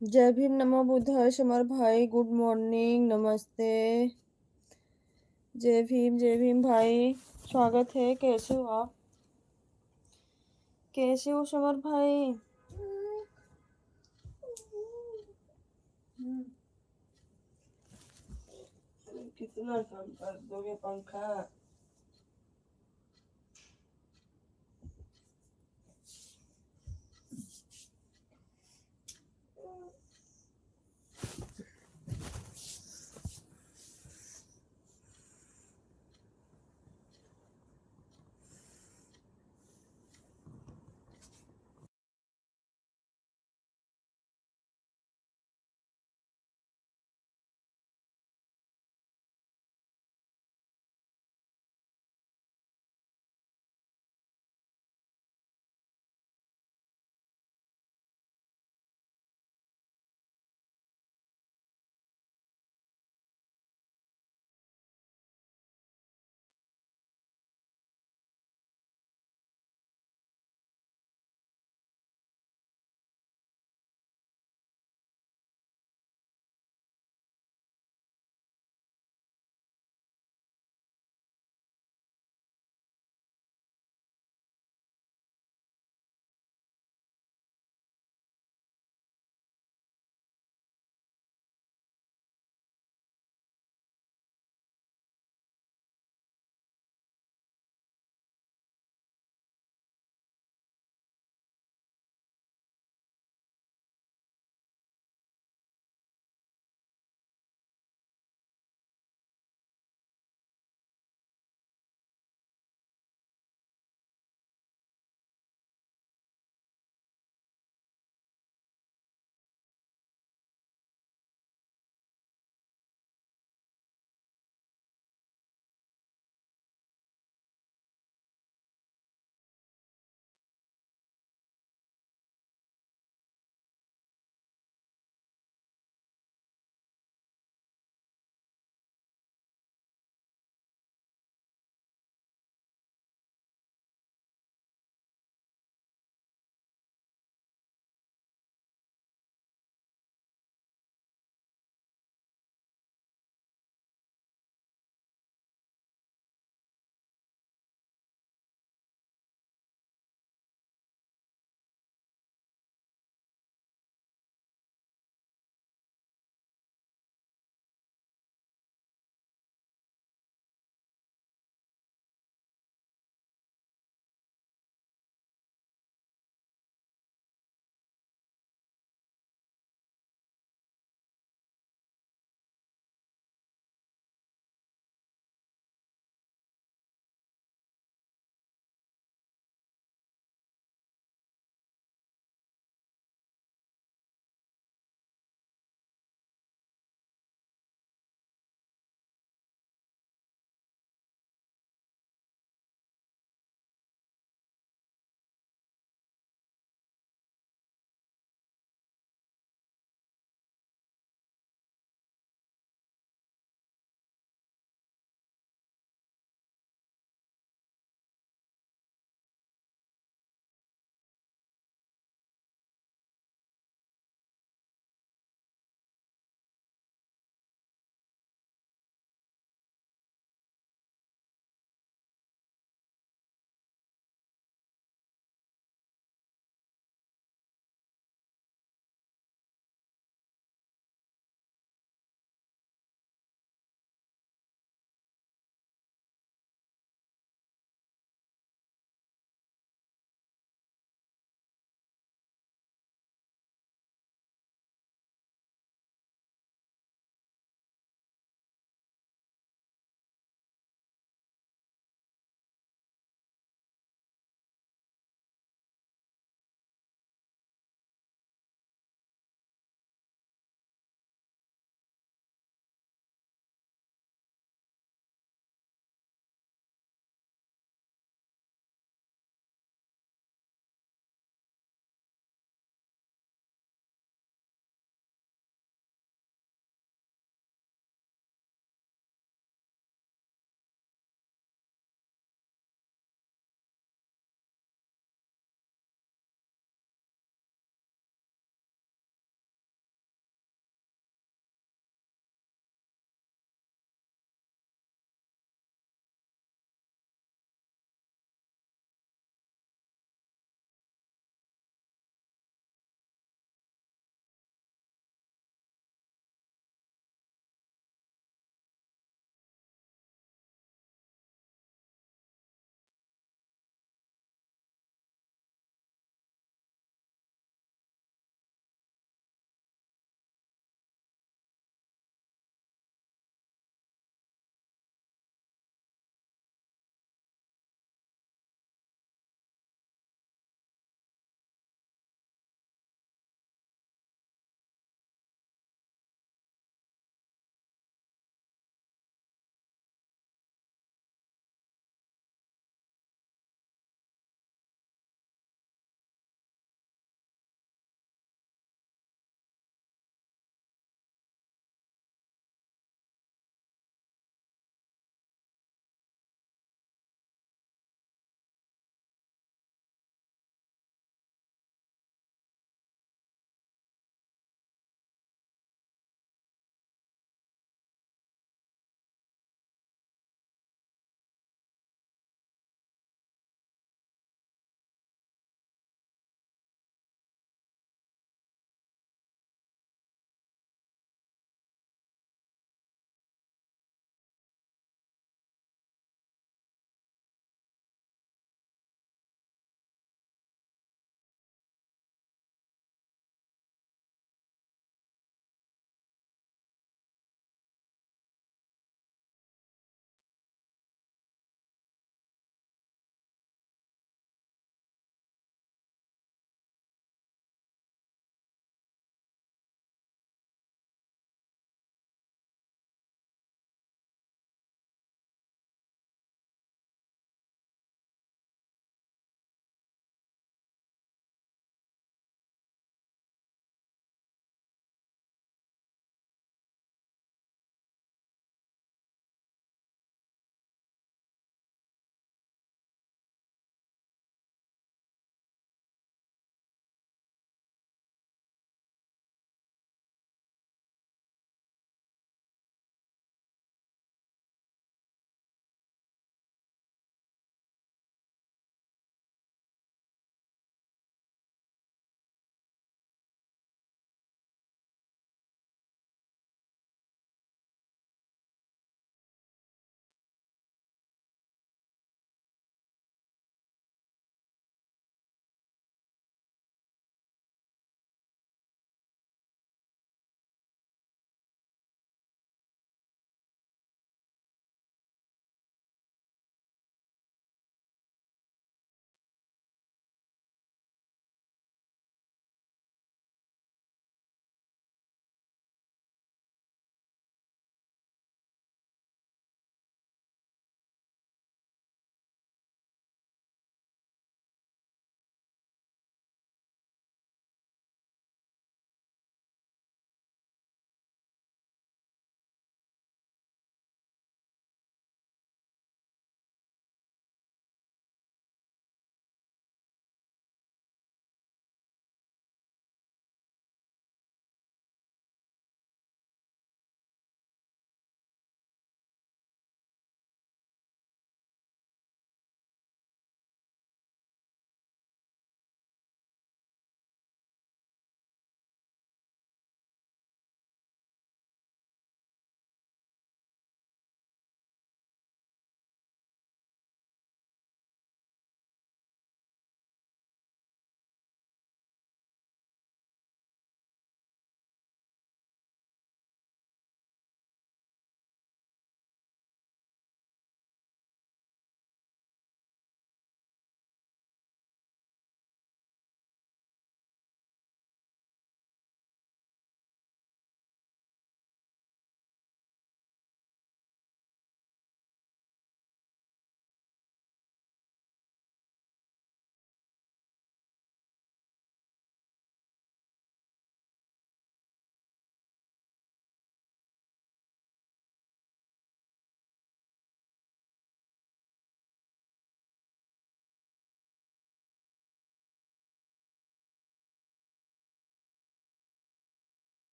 जय भीम, नमो बुद्धाय समर भाई, good morning, नमस्ते। जय भीम भाई, स्वागत है। कैसे हो आप? कैसे हो समर भाई? कितना काम कर दोगे पंखा?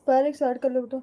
पैर एक साइड कर लो बेटा।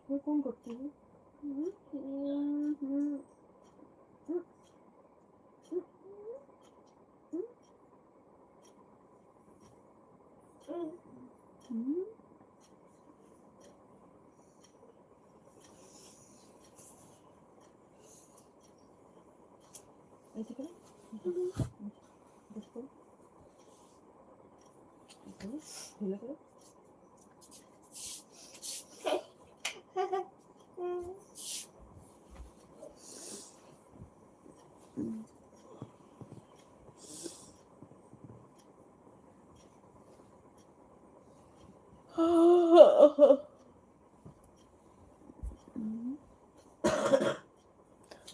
ये कौन करती है? ऐसे करो, बस करो, ढीला करो।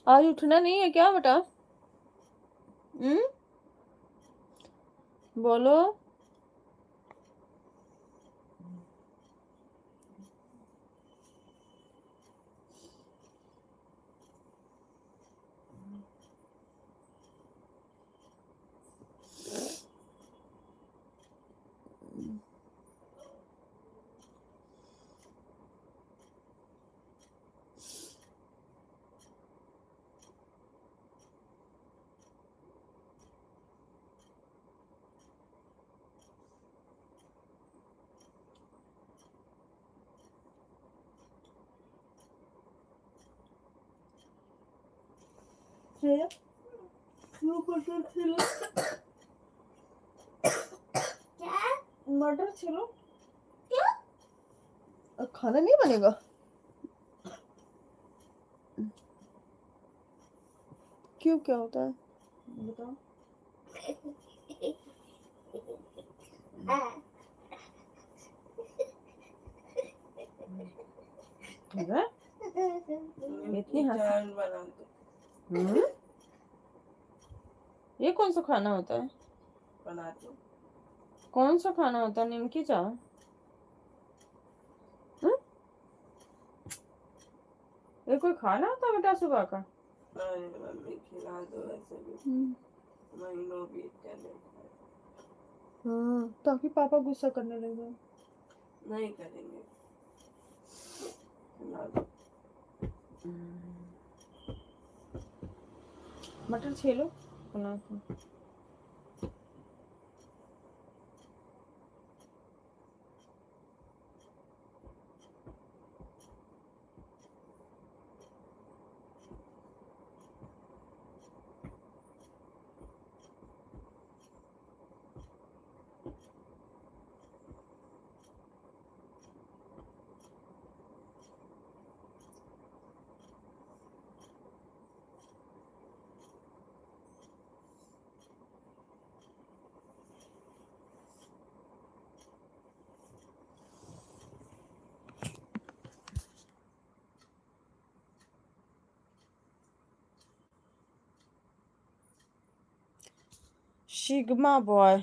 आज उठना नहीं है क्या बेटा? बोलो। मटर छिलो क्या? खाना नहीं बनेगा? क्यों, क्या होता है बताओ? इतनी ये कौन सा खाना होता है? बनाते। कौन सा खाना होता है? निमकी चाय? ये कोई खाना होता है बेटा सुबह का? मम्मी खिला दो ऐसे भी। महीनों बीत गए। हाँ, ताकि पापा गुस्सा करने लगे। नहीं करेंगे। मटर छीलो बना के। शिग्मा बॉय,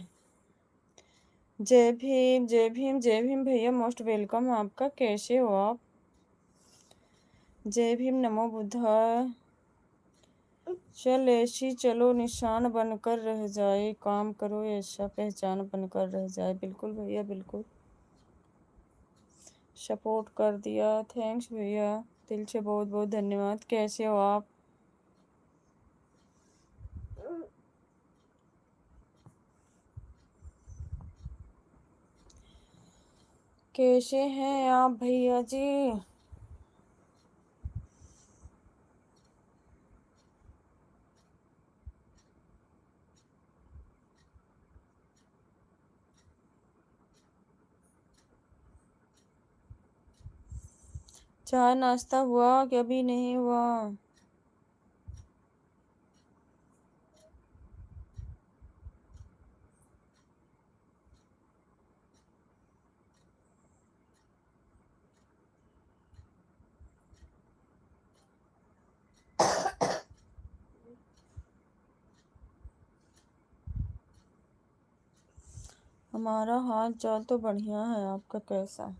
जय भीम जय भीम जय भीम भैया, मोस्ट वेलकम आपका। कैसे हो आप? जय भीम, नमो बुद्धाय। चल ऐसी चलो, निशान बनकर रह जाए, काम करो ऐसा पहचान बनकर रह जाए। बिल्कुल भैया बिल्कुल, सपोर्ट कर दिया, थैंक्स भैया, दिल से बहुत बहुत धन्यवाद। कैसे हो आप? कैसे हैं आप भैया जी? चाय नाश्ता हुआ कि अभी नहीं हुआ? हमारा हाल चाल तो बढ़िया है, आपका कैसा है?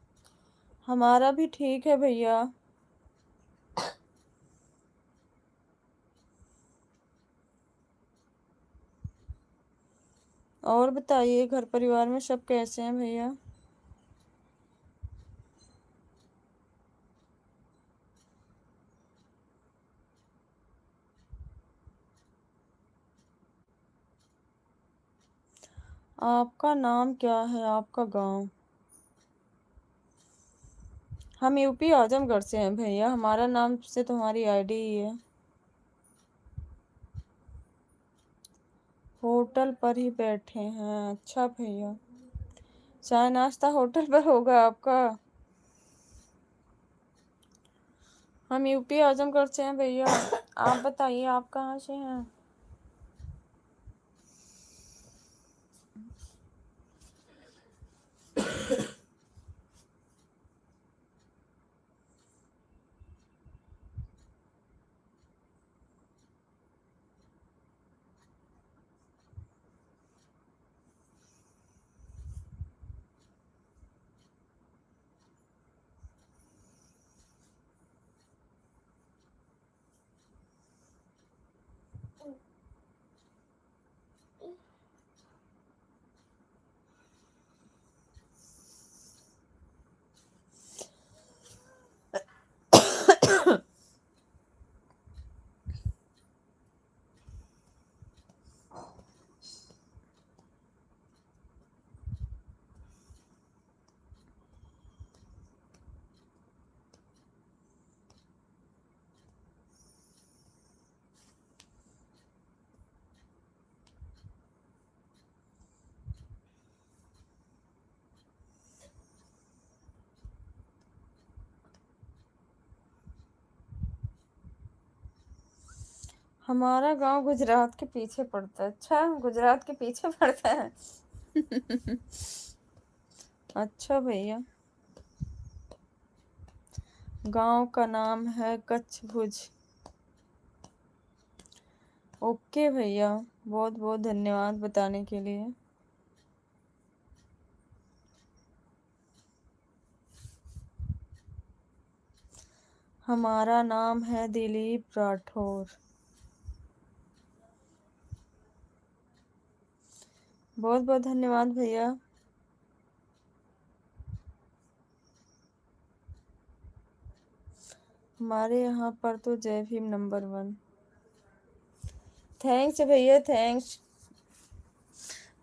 हमारा भी ठीक है भैया। और बताइए, घर परिवार में सब कैसे हैं भैया? आपका नाम क्या है, आपका गांव? हम यूपी आजमगढ़ से हैं भैया, हमारा नाम से तुम्हारी आईडी ही है। होटल पर ही बैठे हैं, अच्छा भैया। चाय नाश्ता होटल पर होगा आपका? हम यूपी आजमगढ़ से हैं भैया। आप बताइए, आप कहाँ से हैं? हमारा गांव गुजरात के पीछे पड़ता है। अच्छा, गुजरात के पीछे पड़ता है। अच्छा भैया, गांव का नाम है कच्छ भुज। ओके भैया, बहुत बहुत धन्यवाद बताने के लिए। हमारा नाम है दिलीप राठौर। बहुत बहुत धन्यवाद भैया। हमारे यहाँ पर तो जय भीम नंबर 1। थैंक्स भैया, थैंक्स।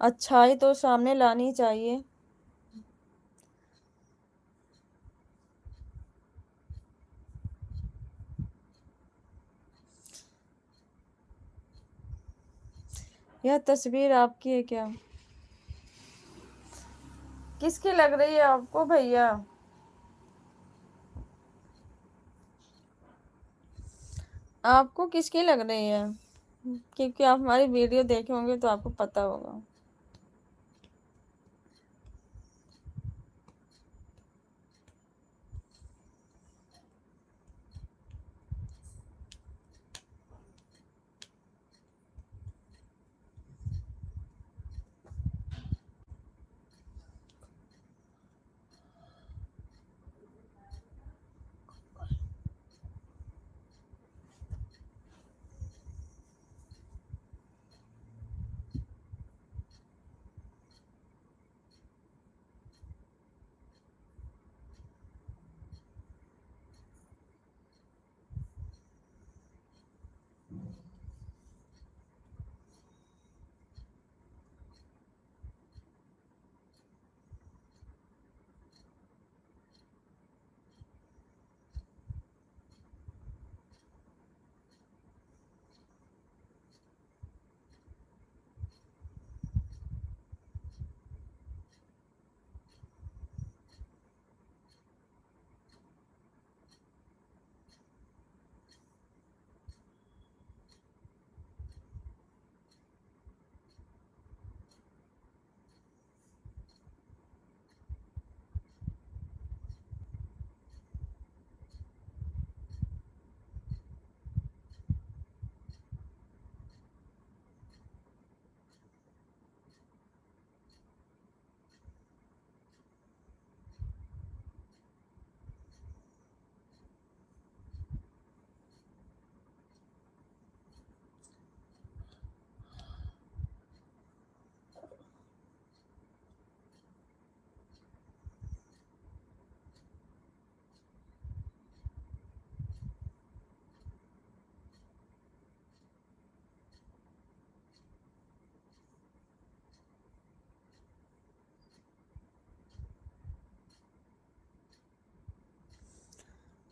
अच्छाई तो सामने लानी चाहिए। यह तस्वीर आपकी है क्या? किसकी लग रही है आपको भैया? आपको किसकी लग रही है? क्योंकि आप हमारी वीडियो देखे होंगे तो आपको पता होगा।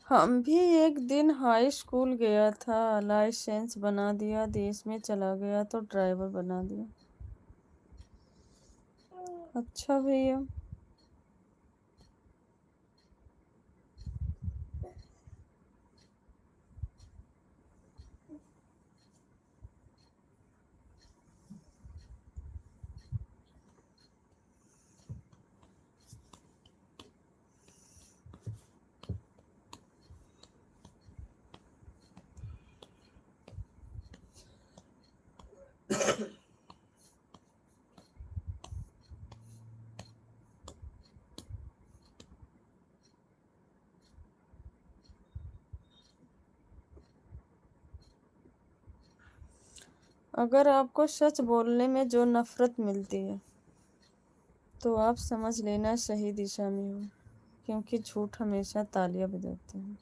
हम भी एक दिन हाई स्कूल गया था, लाइसेंस बना दिया, देश में चला गया तो ड्राइवर बना दिया। अच्छा भैया। अगर आपको सच बोलने में जो नफरत मिलती है तो आप समझ लेना सही दिशा में हो, क्योंकि झूठ हमेशा तालियां बजाते हैं।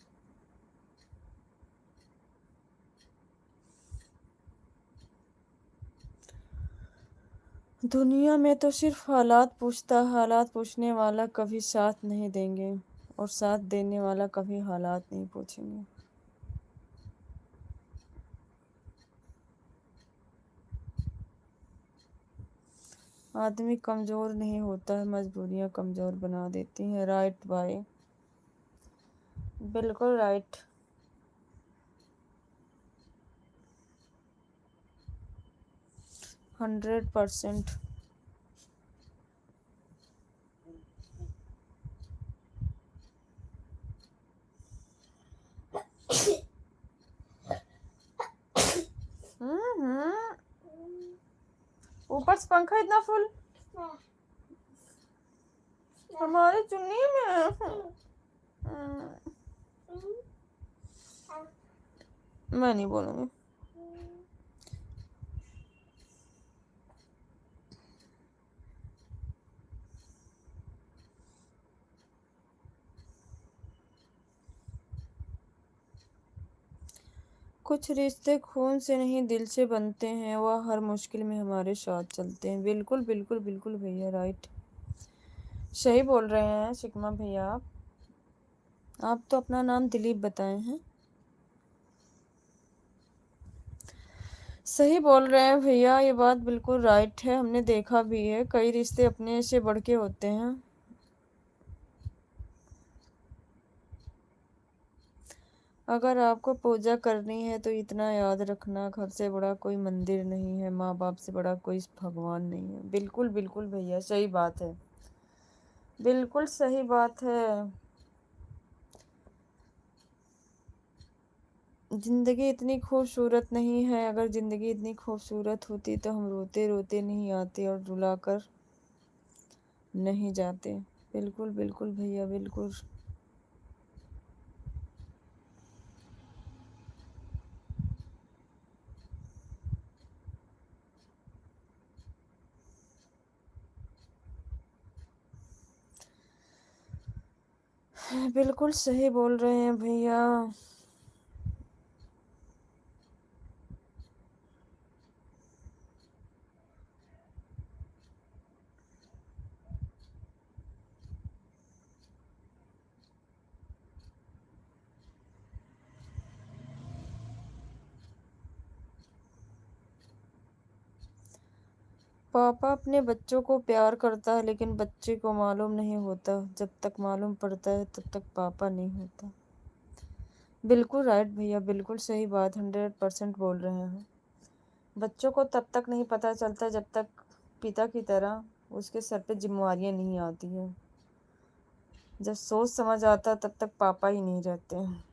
दुनिया में तो सिर्फ हालात पूछता, हालात पूछने वाला कभी साथ नहीं देंगे और साथ देने वाला कभी हालात नहीं पूछेंगे। आदमी कमजोर नहीं होता है, मजबूरियां कमजोर बना देती हैं। राइट भाई, बिल्कुल राइट। 100%। ऊपर से पंखा इतना फुल हमारी चुन्नी में। मैं नहीं बोलूंगी। कुछ रिश्ते खून से नहीं दिल से बनते हैं, वह हर मुश्किल में हमारे साथ चलते हैं। बिल्कुल बिल्कुल बिल्कुल भैया, राइट, सही बोल रहे हैं शिकमा भैया। आप तो अपना नाम दिलीप बताए हैं। सही बोल रहे हैं भैया, ये बात बिल्कुल राइट है। हमने देखा भी है, कई रिश्ते अपने से बढ़ के होते हैं। अगर आपको पूजा करनी है तो इतना याद रखना, घर से बड़ा कोई मंदिर नहीं है, माँ बाप से बड़ा कोई भगवान नहीं है। बिल्कुल बिल्कुल भैया, सही बात है, बिल्कुल सही बात है। जिंदगी इतनी खूबसूरत नहीं है, अगर जिंदगी इतनी खूबसूरत होती तो हम रोते रोते नहीं आते और रुला कर नहीं जाते। बिल्कुल बिल्कुल भैया, बिल्कुल। बिल्कुल सही बोल रहे हैं भैया। पापा अपने बच्चों को प्यार करता है, लेकिन बच्चे को मालूम नहीं होता। जब तक मालूम पड़ता है तब तक पापा नहीं होता। बिल्कुल राइट भैया, बिल्कुल सही बात, 100% बोल रहे हैं। बच्चों को तब तक नहीं पता चलता जब तक पिता की तरह उसके सर पे जिम्मेवारियां नहीं आती है। जब सोच समझ आता तब तक पापा ही नहीं रहते हैं।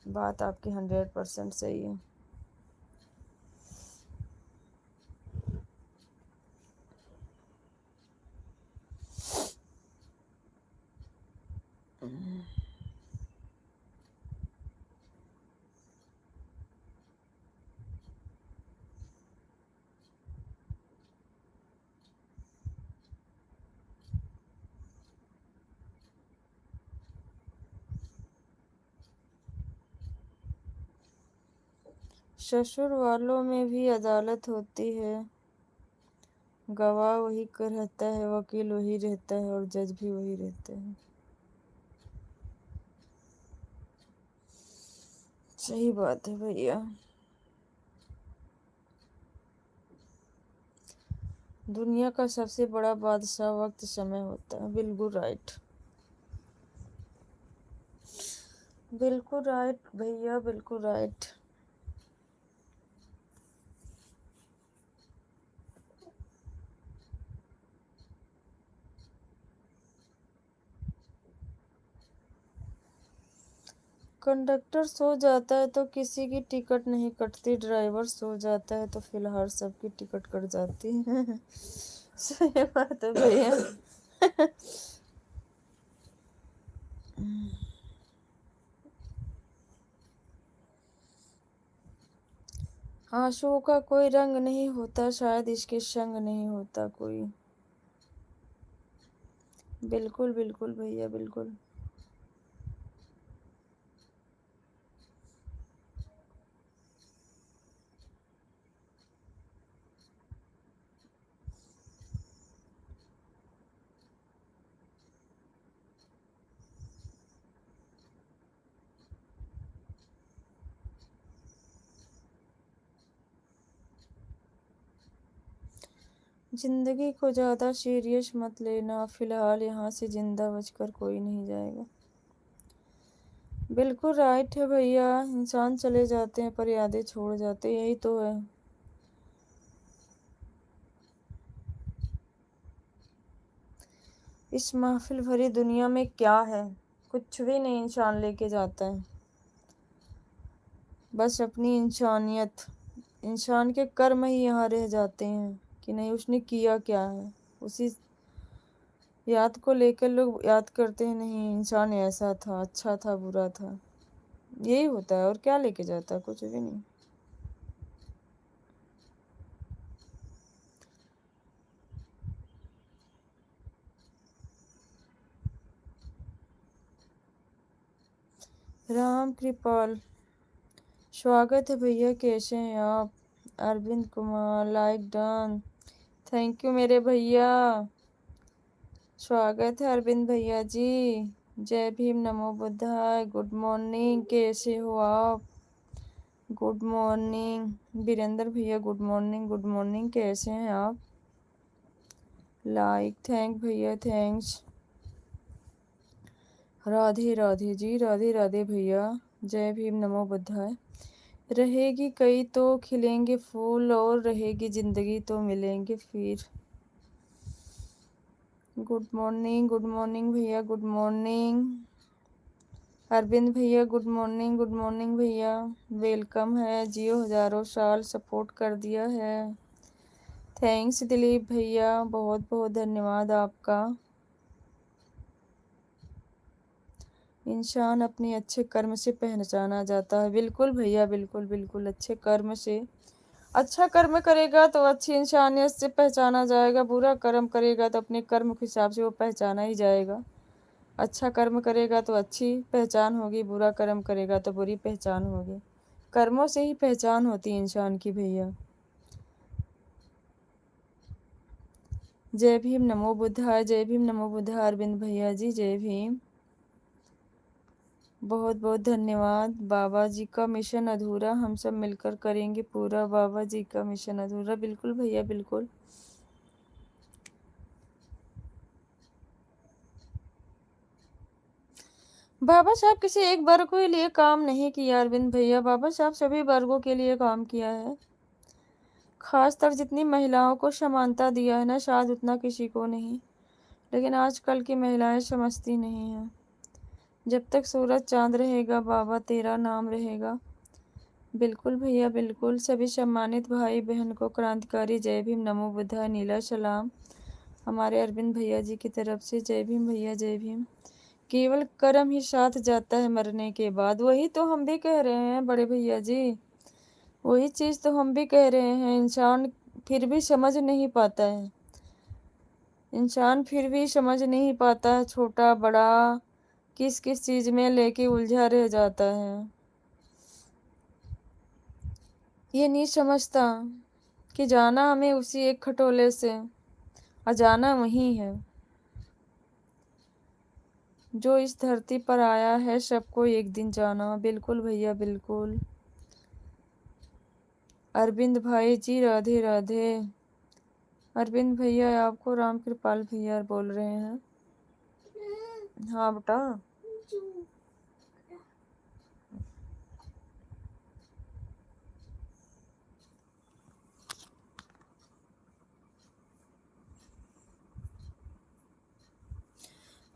बात आपकी 100% सही है। ससुर वालों में भी अदालत होती है, गवाह वही रहता है, वकील वही रहता है और जज भी वही रहते हैं। सही बात है भैया। दुनिया का सबसे बड़ा बादशाह वक्त समय होता है। बिल्कुल राइट, बिल्कुल राइट भैया, बिल्कुल राइट। कंडक्टर सो जाता है तो किसी की टिकट नहीं कटती, ड्राइवर सो जाता है तो फिलहाल सबकी टिकट कट जाती है। सही बात है भैया। आंसुओं का कोई रंग नहीं होता, शायद इसके संग नहीं होता कोई। बिल्कुल बिल्कुल भैया, बिल्कुल। जिंदगी को ज्यादा सीरियस मत लेना, फिलहाल यहाँ से जिंदा बचकर कोई नहीं जाएगा। बिल्कुल राइट है भैया। इंसान चले जाते हैं पर यादें छोड़ जाते हैं, यही तो है। इस महफिल भरी दुनिया में क्या है? कुछ भी नहीं इंसान लेके जाता है, बस अपनी इंसानियत। इंसान के कर्म ही यहाँ रह जाते हैं कि नहीं उसने किया क्या है, उसी याद को लेकर लोग याद करते हैं। नहीं इंसान ऐसा था, अच्छा था, बुरा था, यही होता है। और क्या लेके जाता है? कुछ भी नहीं। राम कृपाल, स्वागत है भैया, कैसे हैं आप? Arvind Kumar, like done, thank you मेरे भैया। स्वागत है अरविंद भैया जी। जय भीम, नमो बुद्धाय, गुड मॉर्निंग, कैसे हो आप? गुड मॉर्निंग वीरेंद्र भैया, गुड मॉर्निंग, गुड मॉर्निंग, कैसे हैं आप? लाइक, थैंक भैया, थैंक्स। राधे राधे जी, राधे राधे भैया। जय भीम, नमो बुद्धाय। रहेगी कई तो खिलेंगे फूल, और रहेगी जिंदगी तो मिलेंगे फिर। गुड मॉर्निंग भैया, गुड मॉर्निंग। अरविंद भैया गुड मॉर्निंग, गुड मॉर्निंग भैया, वेलकम है। जियो हजारों साल, सपोर्ट कर दिया है। थैंक्स दिलीप भैया, बहुत बहुत धन्यवाद आपका। इंसान अपने अच्छे कर्म से पहचाना जाता है। बिल्कुल भैया, बिल्कुल बिल्कुल, अच्छे कर्म से। अच्छा कर्म करेगा तो अच्छी इंसानियत से पहचाना जाएगा, बुरा कर्म करेगा तो अपने कर्म के हिसाब से वो पहचाना ही जाएगा। अच्छा कर्म करेगा तो अच्छी पहचान होगी, बुरा कर्म करेगा तो बुरी पहचान होगी। कर्मों से ही पहचान होती है इंसान की भैया। जय भीम, नमो बुद्धाय, जय भीम, नमो बुद्धाय अरविंद भैया जी, जय भीम। बहुत बहुत धन्यवाद। बाबा जी का मिशन अधूरा, हम सब मिलकर करेंगे पूरा बाबा जी का मिशन अधूरा। बिल्कुल भैया, बिल्कुल। बाबा साहब किसी एक वर्ग के लिए काम नहीं किया अरविंद भैया, बाबा साहब सभी वर्गों के लिए काम किया है। खासकर जितनी महिलाओं को समानता दिया है ना, शायद उतना किसी को नहीं। लेकिन आजकल की महिलाएं समझती नहीं हैं। जब तक सूरज चांद रहेगा बाबा तेरा नाम रहेगा। बिल्कुल भैया, बिल्कुल। सभी सम्मानित भाई बहन को क्रांतिकारी जय भीम, नमो बुद्धाय, नीला सलाम हमारे अरविंद भैया जी की तरफ से। जय भीम भैया, जय भीम। केवल कर्म ही साथ जाता है मरने के बाद, वही तो हम भी कह रहे हैं बड़े भैया जी, वही चीज़ तो हम भी कह रहे हैं। इंसान फिर भी समझ नहीं पाता है, इंसान फिर भी समझ नहीं पाता है, छोटा बड़ा किस किस चीज़ में लेके उलझा रह जाता है। ये नहीं समझता कि जाना हमें उसी एक खटोले से, और जाना वही है। जो इस धरती पर आया है सबको एक दिन जाना। बिल्कुल भैया बिल्कुल। अरविंद भाई जी राधे राधे। अरविंद भैया आपको राम कृपाल भैया बोल रहे हैं। हाँ बेटा।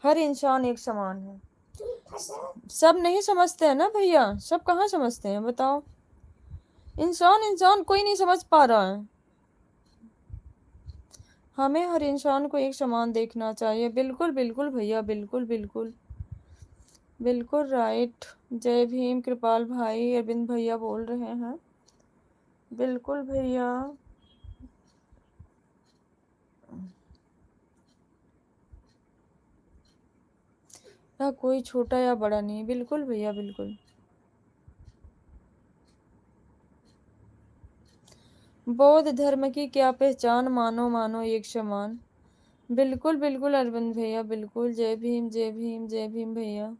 हर इंसान एक समान है। सब नहीं समझते हैं ना भैया, सब कहाँ समझते हैं बताओ। इंसान इंसान कोई नहीं समझ पा रहा है। हमें हर इंसान को एक समान देखना चाहिए। बिल्कुल बिल्कुल भैया बिल्कुल बिल्कुल बिल्कुल राइट। जय भीम कृपाल भाई, अरविंद भैया बोल रहे हैं। बिल्कुल भैया। ना कोई छोटा या बड़ा नहीं। बिल्कुल भैया बिल्कुल। बौद्ध धर्म की क्या पहचान, मानो मानो एक समान। बिल्कुल बिल्कुल अरविंद भैया बिल्कुल। जय भीम जय भीम जय भीम भैया।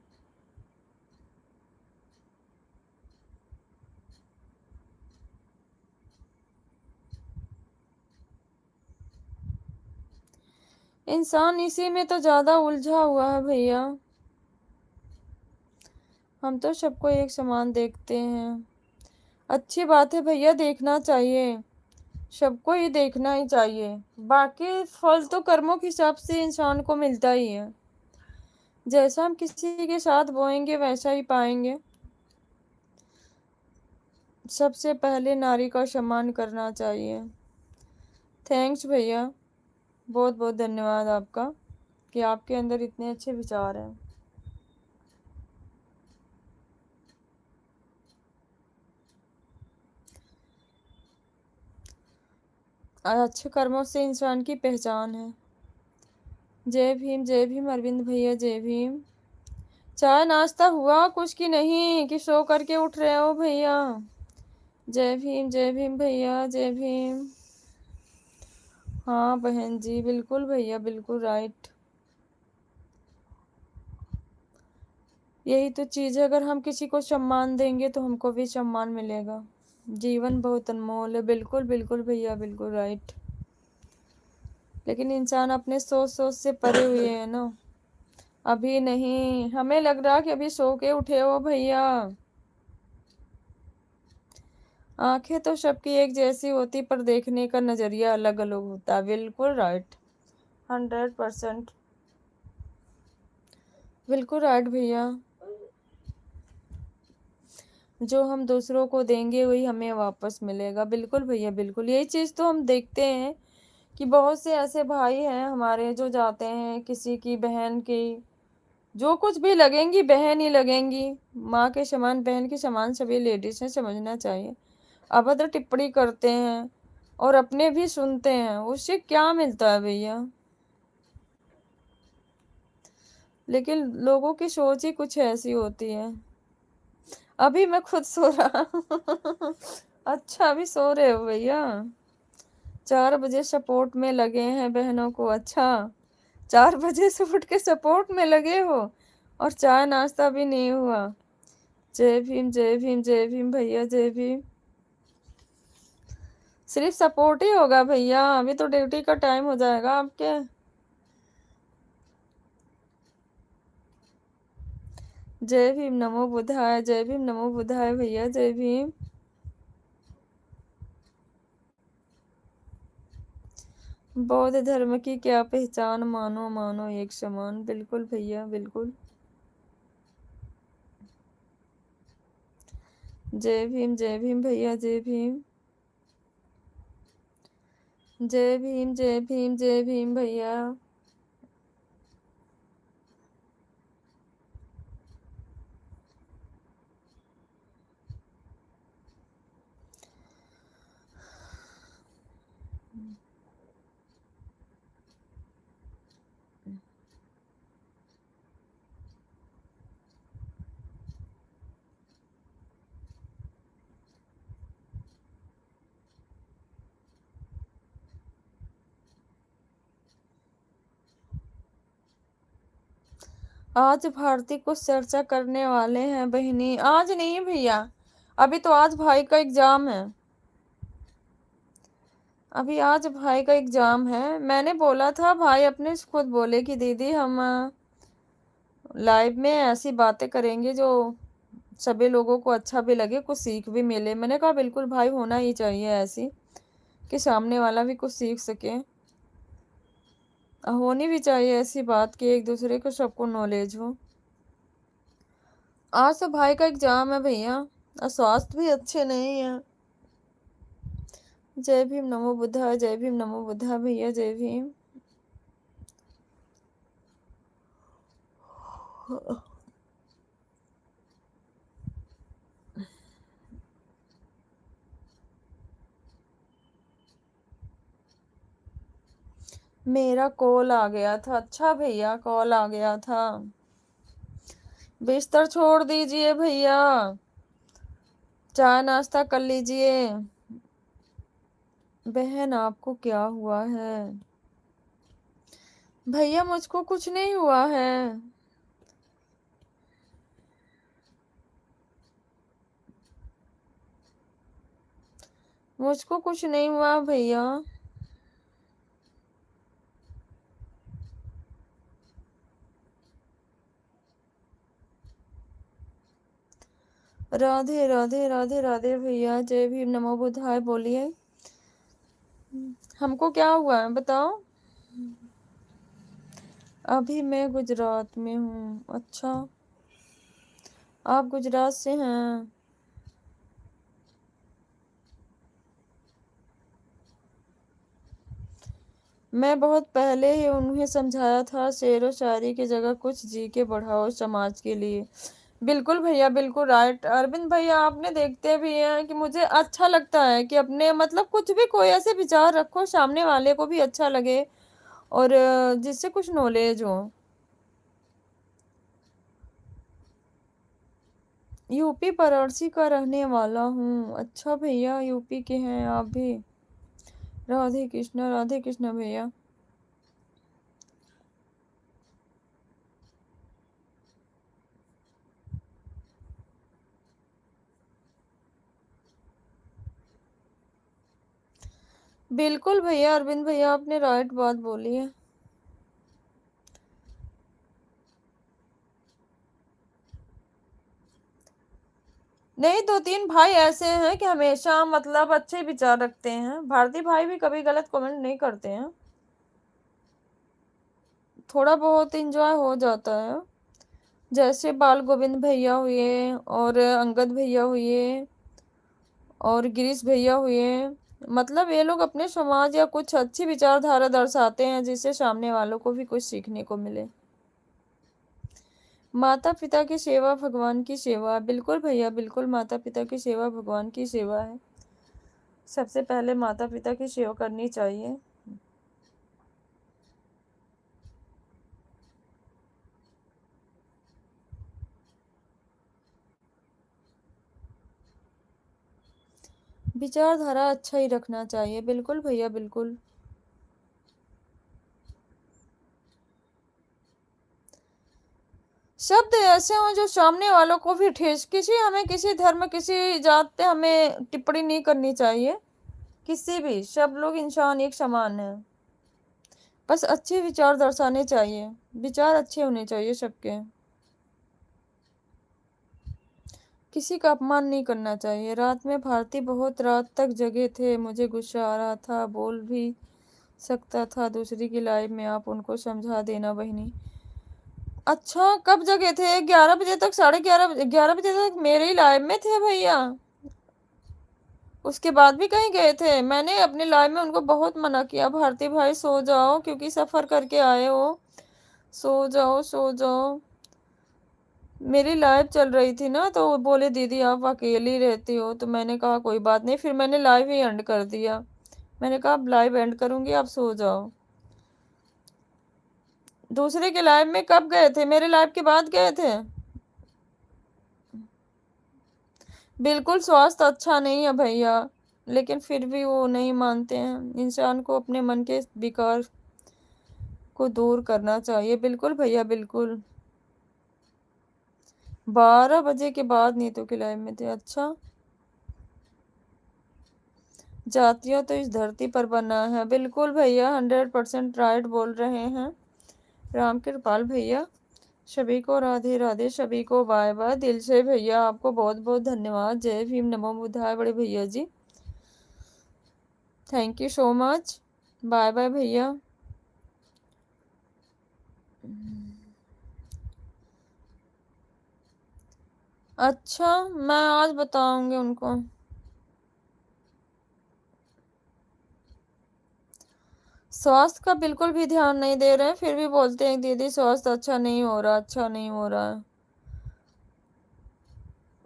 इंसान इसी में तो ज्यादा उलझा हुआ है भैया। हम तो सबको एक समान देखते हैं। अच्छी बात है भैया, देखना चाहिए। सबको ही देखना ही चाहिए। बाकी फल तो कर्मों के हिसाब से इंसान को मिलता ही है। जैसा हम किसी के साथ बोएंगे वैसा ही पाएंगे। सबसे पहले नारी का सम्मान करना चाहिए। थैंक्स भैया, बहुत बहुत धन्यवाद आपका कि आपके अंदर इतने अच्छे विचार हैं। और अच्छे कर्मों से इंसान की पहचान है। जय भीम अरविंद भैया जय भीम। चाय नाश्ता हुआ कुछ की नहीं कि सो करके उठ रहे हो भैया। जय भीम भैया जय भीम। हाँ बहन जी बिल्कुल भैया बिल्कुल राइट। यही तो चीज़ है, अगर हम किसी को सम्मान देंगे तो हमको भी सम्मान मिलेगा। जीवन बहुत अनमोल है। बिल्कुल बिल्कुल भैया बिल्कुल राइट। लेकिन इंसान अपने सोच सोच से परे हुए हैं ना। अभी नहीं, हमें लग रहा कि अभी सो के उठे हो भैया। आंखें तो सबकी एक जैसी होती पर देखने का नजरिया अलग अलग होता। बिल्कुल राइट। 100%। बिल्कुल राइट भैया। जो हम दूसरों को देंगे वही हमें वापस मिलेगा। बिल्कुल भैया बिल्कुल। यही चीज़ तो हम देखते हैं कि बहुत से ऐसे भाई हैं हमारे जो जाते हैं किसी की बहन की, जो कुछ भी लगेंगी बहन ही लगेंगी। माँ के समान बहन के समान सभी लेडीज हैं, समझना चाहिए। अभद्र टिप्पणी करते हैं और अपने भी सुनते हैं, उससे क्या मिलता है भैया। लेकिन लोगों की सोच ही कुछ ऐसी होती है। अभी मैं खुद सो रहा अच्छा अभी सो रहे हो भैया। 4 बजे सपोर्ट में लगे हैं बहनों को। अच्छा 4 बजे से उठ के सपोर्ट में लगे हो और चाय नाश्ता भी नहीं हुआ। जय भीम जय भीम जय भीम भैया जय भीम। सिर्फ सपोर्ट ही होगा भैया, अभी तो ड्यूटी का टाइम हो जाएगा आपके। जय भीम नमो बुद्धाय, जय भीम नमो बुद्धाय भैया जय भीम। बौद्ध धर्म की क्या पहचान, मानो मानो एक समान। बिल्कुल भैया बिल्कुल। जय भीम भैया जय भीम। जय भीम जय भीम जय भीम भैया। आज भारती कुछ चर्चा करने वाले हैं बहनी। आज नहीं भैया, अभी तो आज भाई का एग्जाम है। अभी आज भाई का एग्जाम है। मैंने बोला था, भाई अपने खुद बोले कि दीदी हम लाइव में ऐसी बातें करेंगे जो सभी लोगों को अच्छा भी लगे, कुछ सीख भी मिले। मैंने कहा बिल्कुल भाई, होना ही चाहिए ऐसी कि सामने वाला भी कुछ सीख सके। होनी भी चाहिए ऐसी बात कि एक दूसरे को सबको नॉलेज हो। आज तो भाई का एग्जाम है भैया, और स्वास्थ्य भी अच्छे नहीं है। जय भीम नमो बुद्धा, जय भीम नमो बुद्धा भैया, जय भीम। मेरा कॉल आ गया था। अच्छा भैया, कॉल आ गया था। बिस्तर छोड़ दीजिए भैया, चाय नाश्ता कर लीजिए। बहन आपको क्या हुआ है? भैया मुझको कुछ नहीं हुआ है। मुझको कुछ नहीं हुआ भैया। राधे राधे राधे राधे भैया, जय भीम नमो बुद्धाय। बोलिए, हमको क्या हुआ है बताओ। अभी मैं गुजरात में हूँ। अच्छा, आप गुजरात से हैं? मैं बहुत पहले ही उन्हें समझाया था, शेर व शायरी की जगह कुछ जी के बढ़ाओ समाज के लिए। बिल्कुल भैया, बिल्कुल राइट। अरविंद भैया, आपने देखते भी हैं कि मुझे अच्छा लगता है कि अपने मतलब कुछ भी कोई ऐसे विचार रखो सामने वाले को भी अच्छा लगे, और जिससे कुछ नॉलेज हो। यूपी वाराणसी का रहने वाला हूँ। अच्छा भैया, यूपी के हैं आप भी। राधे कृष्णा भैया। बिल्कुल भैया, अरविंद भैया आपने राइट बात बोली है। नहीं, दो तीन भाई ऐसे हैं कि हमेशा मतलब अच्छे विचार रखते हैं। भारती भाई भी कभी गलत कमेंट नहीं करते हैं, थोड़ा बहुत एंजॉय हो जाता है। जैसे बाल गोविंद भैया हुए, और अंगद भैया हुए, और गिरीश भैया हुए। मतलब ये लोग अपने समाज या कुछ अच्छी विचारधारा दर्शाते हैं, जिससे सामने वालों को भी कुछ सीखने को मिले। माता पिता की सेवा भगवान की सेवा। बिल्कुल भैया, बिल्कुल, माता पिता की सेवा भगवान की सेवा है। सबसे पहले माता पिता की सेवा करनी चाहिए। विचारधारा अच्छा ही रखना चाहिए। बिल्कुल भैया, बिल्कुल। शब्द ऐसे हो जो सामने वालों को भी ठेस, हमें किसी धर्म, किसी जात पे हमें टिप्पणी नहीं करनी चाहिए। किसी भी, सब लोग इंसान एक समान है। बस अच्छे विचार दर्शाने चाहिए, विचार अच्छे होने चाहिए सबके। किसी का अपमान नहीं करना चाहिए। रात में भारती बहुत रात तक जगे थे। मुझे गुस्सा आ रहा था, बोल भी सकता था दूसरी की लाइफ में। आप उनको समझा देना बहनी। अच्छा, कब जगे थे? 11 बजे तक, 11:30, 11 बजे तक मेरे ही लाइव में थे भैया। उसके बाद भी कहीं गए थे? मैंने अपने लाइव में उनको बहुत मना किया, भारती भाई सो जाओ, क्योंकि सफर करके आए हो, सो जाओ सो जाओ। मेरी लाइव चल रही थी ना, तो वो बोले दीदी आप अकेली रहती हो। तो मैंने कहा कोई बात नहीं, फिर मैंने लाइव ही एंड कर दिया। मैंने कहा अब लाइव एंड करूंगी, आप सो जाओ। दूसरे के लाइव में कब गए थे? मेरे लाइव के बाद गए थे। बिल्कुल स्वास्थ्य अच्छा नहीं है भैया, लेकिन फिर भी वो नहीं मानते हैं। इंसान को अपने मन के विकार को दूर करना चाहिए। बिल्कुल भैया, बिल्कुल। 12 बजे के बाद नीतू के लाइव में थे। अच्छा, जातियों तो इस धरती पर बना है। बिल्कुल भैया, 100% राइट बोल रहे हैं राम कृपाल भैया। सभी को राधे राधे, सभी को बाय बाय। दिल से भैया आपको बहुत बहुत धन्यवाद। जय भीम, नमो बुद्धाय बड़े भैया जी, thank you so much. Bye bye भैया। अच्छा, मैं आज बताऊंगी उनको। स्वास्थ्य का बिल्कुल भी ध्यान नहीं दे रहे हैं, फिर भी बोलते हैं दीदी स्वास्थ्य अच्छा नहीं हो रहा, अच्छा नहीं हो रहा है।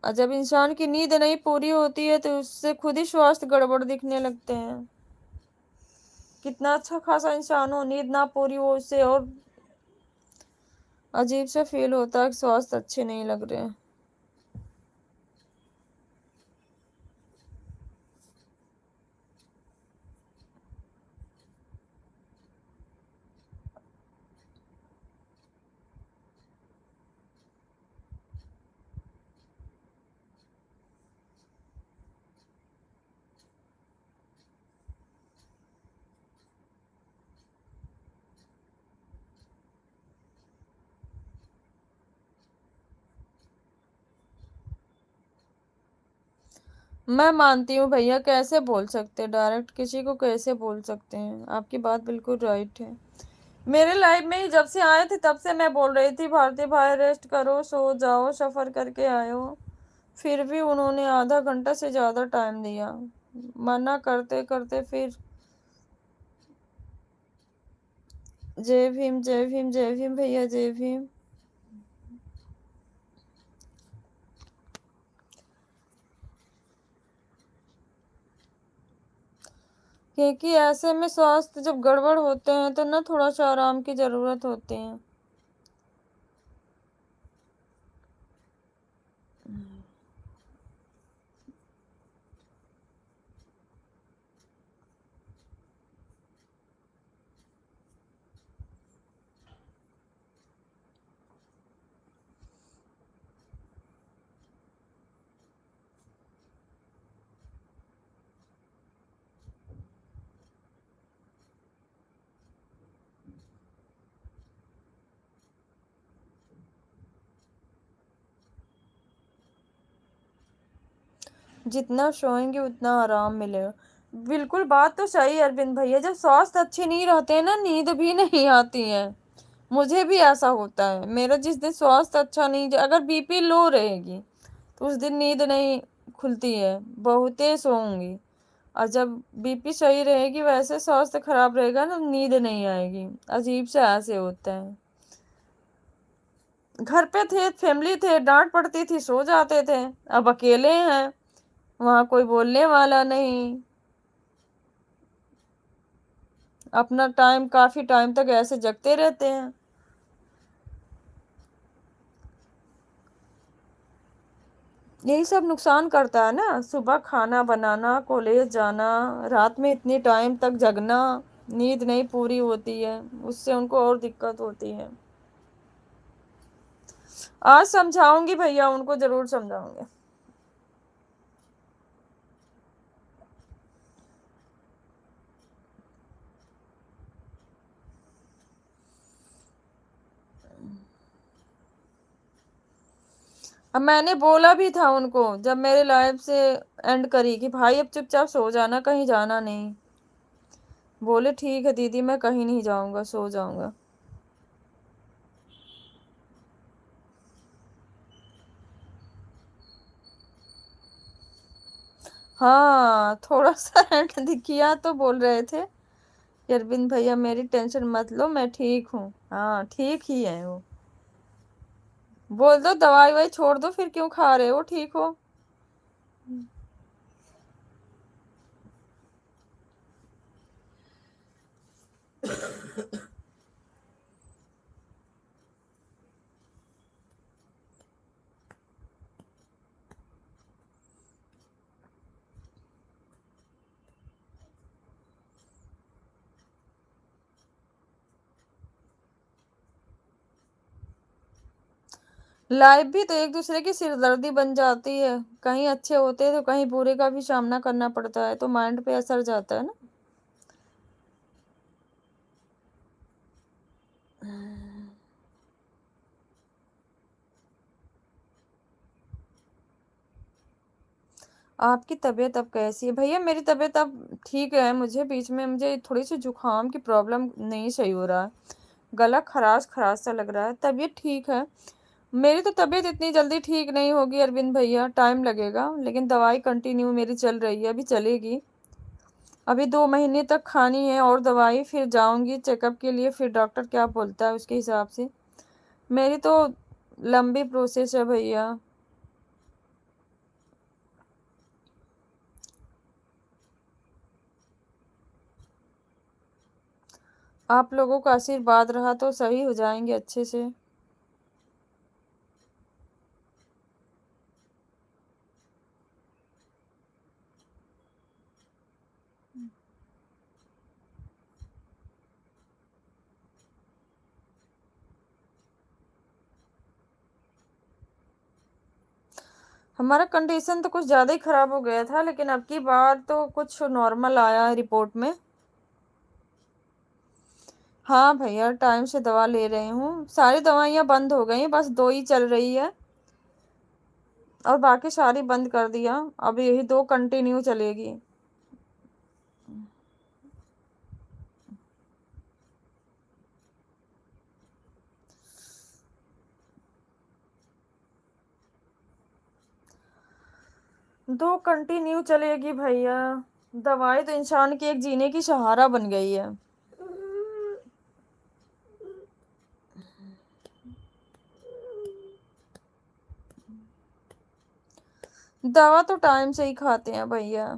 और जब इंसान की नींद नहीं पूरी होती है तो उससे खुद ही स्वास्थ्य गड़बड़ दिखने लगते हैं। कितना अच्छा खासा इंसान हो, नींद ना पूरी हो, उससे और अजीब सा फील होता है कि स्वास्थ्य अच्छे नहीं लग रहे हैं। मैं मानती हूँ भैया, कैसे बोल सकते हैं डायरेक्ट किसी को, कैसे बोल सकते हैं। आपकी बात बिल्कुल राइट है। मेरे लाइफ में ही जब से आए थे तब से मैं बोल रही थी भारती भाई रेस्ट करो, सो जाओ, सफर करके आए हो। फिर भी उन्होंने आधा घंटा से ज्यादा टाइम दिया। मना करते करते फिर जय भीम, जय भीम, जय भीम भैया, जय भीम। क्योंकि ऐसे में स्वास्थ्य जब गड़बड़ होते हैं तो ना थोड़ा सा आराम की जरूरत होती है। जितना सोएंगे उतना आराम मिलेगा। बिल्कुल, बात तो सही है अरविंद भैया। जब स्वास्थ्य अच्छे नहीं रहते हैं ना, नींद भी नहीं आती है। मुझे भी ऐसा होता है। मेरा जिस दिन स्वास्थ्य अच्छा नहीं, अगर बीपी लो रहेगी तो उस दिन नींद नहीं खुलती है, बहुते सोऊंगी। और जब बीपी सही रहेगी, वैसे स्वास्थ्य खराब रहेगा ना, नींद नहीं आएगी। अजीब से ऐसे होता है। घर पे थे, फैमिली थे, डांट पड़ती थी, सो जाते थे। अब अकेले हैं, वहां कोई बोलने वाला नहीं। अपना टाइम, काफी टाइम तक ऐसे जगते रहते हैं। यही सब नुकसान करता है ना, सुबह खाना बनाना, कॉलेज जाना, रात में इतनी टाइम तक जगना, नींद नहीं पूरी होती है, उससे उनको और दिक्कत होती है। आज समझाऊंगी भैया, उनको जरूर समझाऊंगी। अब मैंने बोला भी था उनको जब मेरे लाइफ से एंड करी कि भाई अब चुपचाप सो जाना, कहीं जाना नहीं। बोले ठीक है दीदी, मैं कहीं नहीं जाऊंगा, सो जाऊंगा। हाँ, थोड़ा सा एंड दिखिया तो बोल रहे थे कि अरविंद भैया मेरी टेंशन मत लो, मैं ठीक हूँ। हाँ, ठीक ही है वो। बोल दो दवाई वाई छोड़ दो, फिर क्यों खा रहे हो, ठीक हो। लाइफ भी तो एक दूसरे की सिरदर्दी बन जाती है, कहीं अच्छे होते हैं तो कहीं बुरे का भी सामना करना पड़ता है, तो माइंड पे असर जाता है ना। आपकी तबीयत अब कैसी है भैया? मेरी तबीयत अब ठीक है, मुझे बीच में मुझे थोड़ी सी जुकाम की प्रॉब्लम नहीं सही हो रहा है, गला खराश खराश सा लग रहा है, तबीयत ठीक है। मेरी तो तबीयत इतनी जल्दी ठीक नहीं होगी अरविंद भैया, टाइम लगेगा, लेकिन दवाई कंटिन्यू मेरी चल रही है, अभी चलेगी। अभी 2 महीने तक खानी है और दवाई, फिर जाऊँगी चेकअप के लिए, फिर डॉक्टर क्या बोलता है उसके हिसाब से। मेरी तो लंबी प्रोसेस है भैया। आप लोगों का आशीर्वाद रहा तो सही हो जाएँगे अच्छे से। हमारा कंडीशन तो कुछ ज़्यादा ही खराब हो गया था, लेकिन अब की बार तो कुछ नॉर्मल आया है रिपोर्ट में। हाँ भैया, टाइम से दवा ले रही हूँ। सारी दवाइयाँ बंद हो गई, बस 2 ही चल रही है और बाकी सारी बंद कर दिया। अब यही 2 कंटिन्यू चलेगी। दो कंटिन्यू चलेगी भैया। दवाई तो इंसान की एक जीने की सहारा बन गई है। दवा तो टाइम से ही खाते हैं भैया।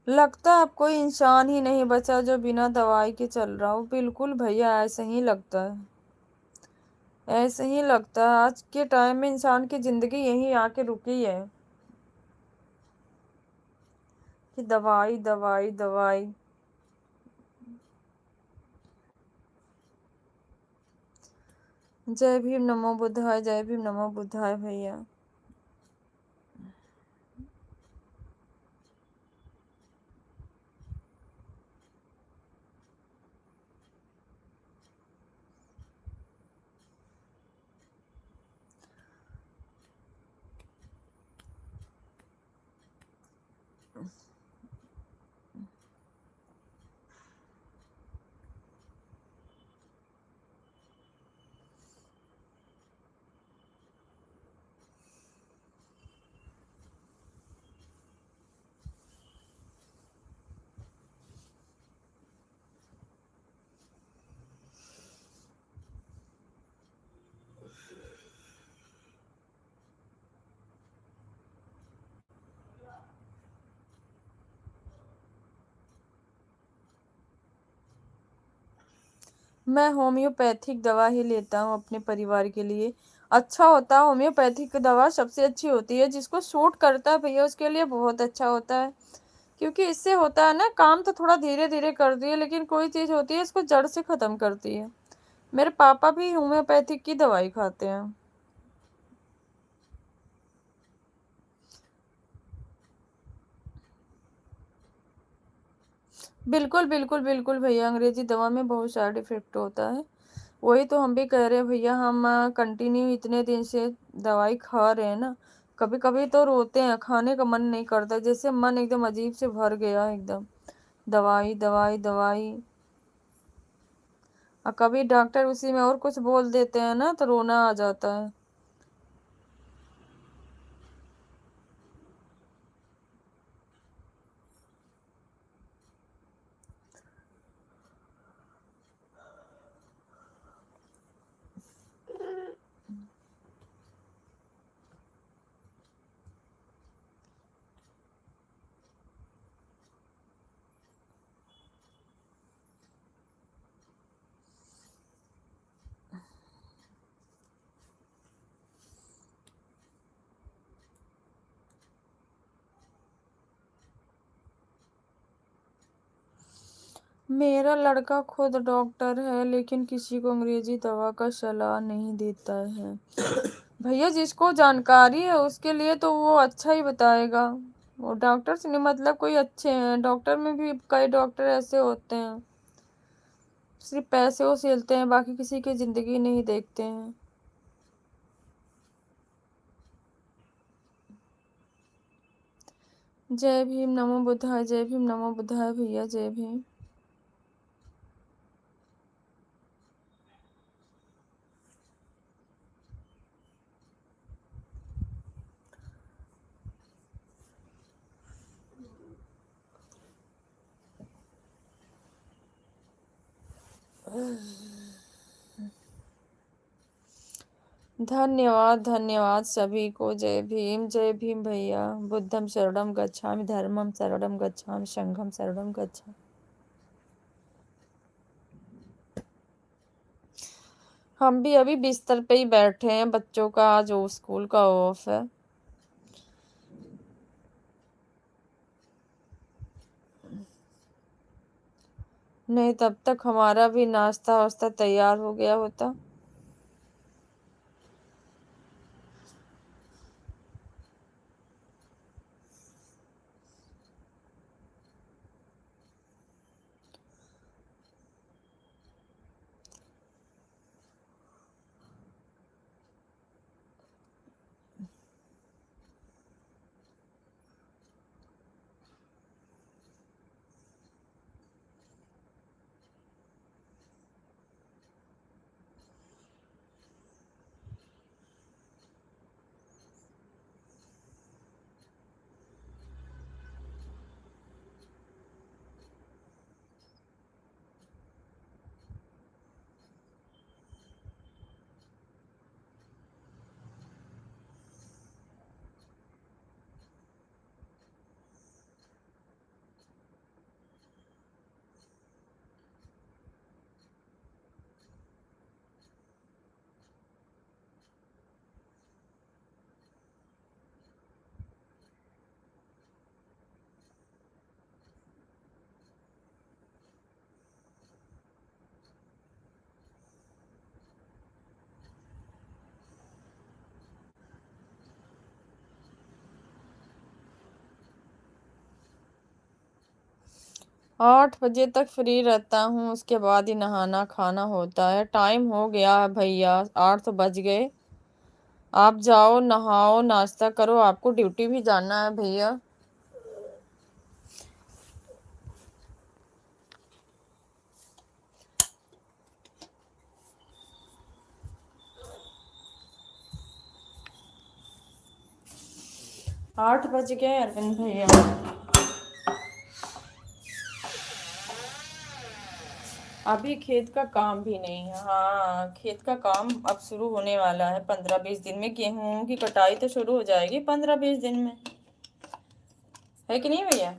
लगता है अब कोई इंसान ही नहीं बचा जो बिना दवाई के चल रहा हो। बिल्कुल भैया, ऐसे ही लगता है, ऐसे ही लगता है। आज के टाइम में इंसान की जिंदगी यहीं आके रुकी है कि दवाई दवाई दवाई। जय भीम नमो बुद्धाय, जय भीम नमो बुद्धाय भैया। मैं होम्योपैथिक दवा ही लेता हूँ अपने परिवार के लिए। अच्छा होता है, होम्योपैथिक दवा सबसे अच्छी होती है, जिसको सूट करता है भैया उसके लिए बहुत अच्छा होता है। क्योंकि इससे होता है ना, काम तो थोड़ा धीरे धीरे करती है, लेकिन कोई चीज़ होती है इसको जड़ से ख़त्म करती है। मेरे पापा भी होम्योपैथिक की दवाई खाते हैं। बिल्कुल बिल्कुल बिल्कुल भैया, अंग्रेजी दवा में बहुत साइड इफेक्ट होता है। वही तो हम भी कह रहे हैं भैया, हम कंटिन्यू इतने दिन से दवाई खा रहे हैं ना, कभी कभी तो रोते हैं, खाने का मन नहीं करता, जैसे मन एकदम अजीब से भर गया है एकदम, दवाई दवाई दवाई। और कभी डॉक्टर उसी में और कुछ बोल देते हैं ना तो रोना आ जाता है। मेरा लड़का खुद डॉक्टर है, लेकिन किसी को अंग्रेजी दवा का सलाह नहीं देता है। भैया जिसको जानकारी है उसके लिए तो वो अच्छा ही बताएगा। वो डॉक्टर से नहीं मतलब, कोई अच्छे हैं डॉक्टर में भी, कई डॉक्टर ऐसे होते हैं सिर्फ पैसे वसूलते हैं, बाकी किसी की जिंदगी नहीं देखते हैं। जय भीम, नमो बुद्धाय, जय भीम, नमो बुद्धाय भैया, जय भीम। धन्यवाद धन्यवाद सभी को, जय भीम भैया। बुद्धम शरणम गच्छामि, धर्मम शरणम गच्छामि, संघम शरणम गच्छामि। हम भी अभी बिस्तर पे ही बैठे हैं, बच्चों का आज स्कूल का ऑफ है। नहीं तब तक हमारा भी नाश्ता वास्ता तैयार हो गया होता। आठ बजे तक फ्री रहता हूँ, उसके बाद ही नहाना खाना होता है। टाइम हो गया है भैया, 8 तो बज गए। आप जाओ नहाओ नाश्ता करो, आपको ड्यूटी भी जाना है भैया। आठ बज गए अरविंद भैया। अभी खेत का काम भी नहीं है। हाँ खेत का काम अब शुरू होने वाला है 15-20 दिन में। गेहूं की कटाई तो शुरू हो जाएगी 15-20 दिन में, है कि नहीं भैया?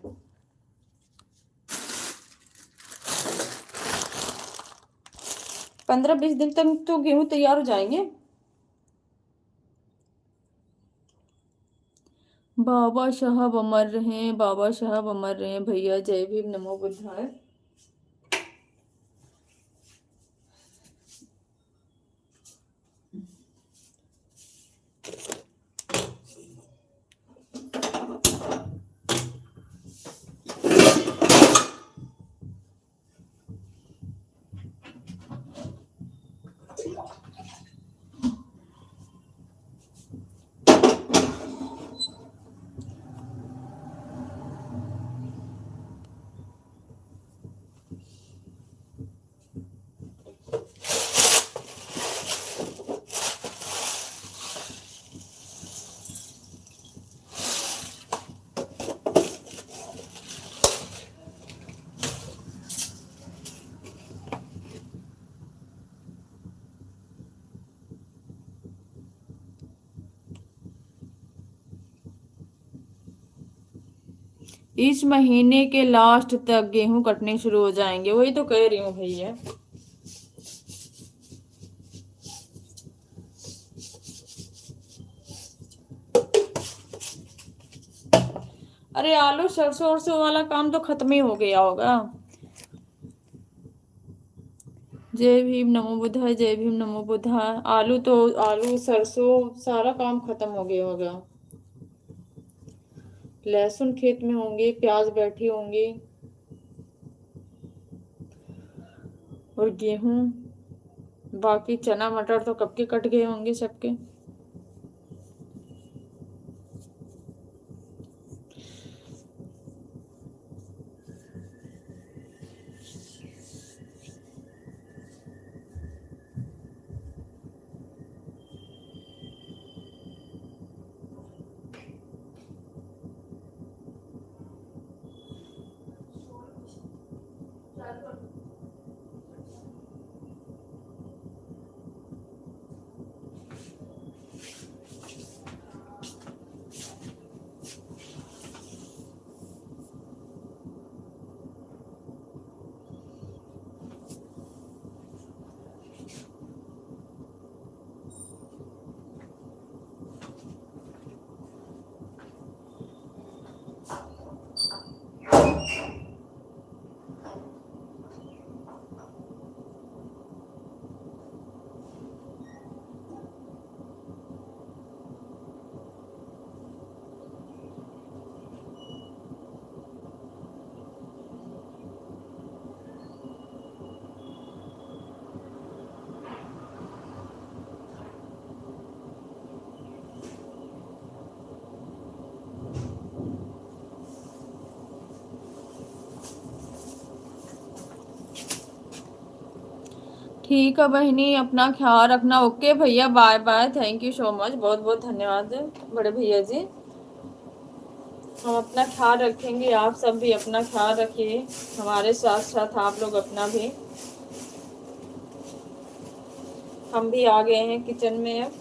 15-20 दिन तक तो गेहूं तैयार हो जाएंगे। बाबा साहब अमर रहे, बाबा साहब अमर रहे भैया। जय भीम, नमो बुद्धाय। इस महीने के लास्ट तक गेहूं कटने शुरू हो जाएंगे। वही तो कह रही हूँ भैया। अरे आलू सरसों वरसों वाला काम तो खत्म ही हो गया होगा। जय भीम नमो बुद्धाय, जय भीम नमो बुद्धाय। आलू सरसों सारा काम खत्म हो गया होगा। लहसुन खेत में होंगे, प्याज बैठी होंगी, और गेहूं, बाकी चना मटर तो कब के कट गए होंगे सबके। ठीक है बहनी, अपना ख्याल रखना। ओके भैया, bye bye, thank you so much, बहुत बहुत धन्यवाद बड़े भैया जी। हम अपना ख्याल रखेंगे, आप सब भी अपना ख्याल रखिए, हमारे साथ साथ आप लोग अपना भी। हम भी आ गए हैं किचन में अब।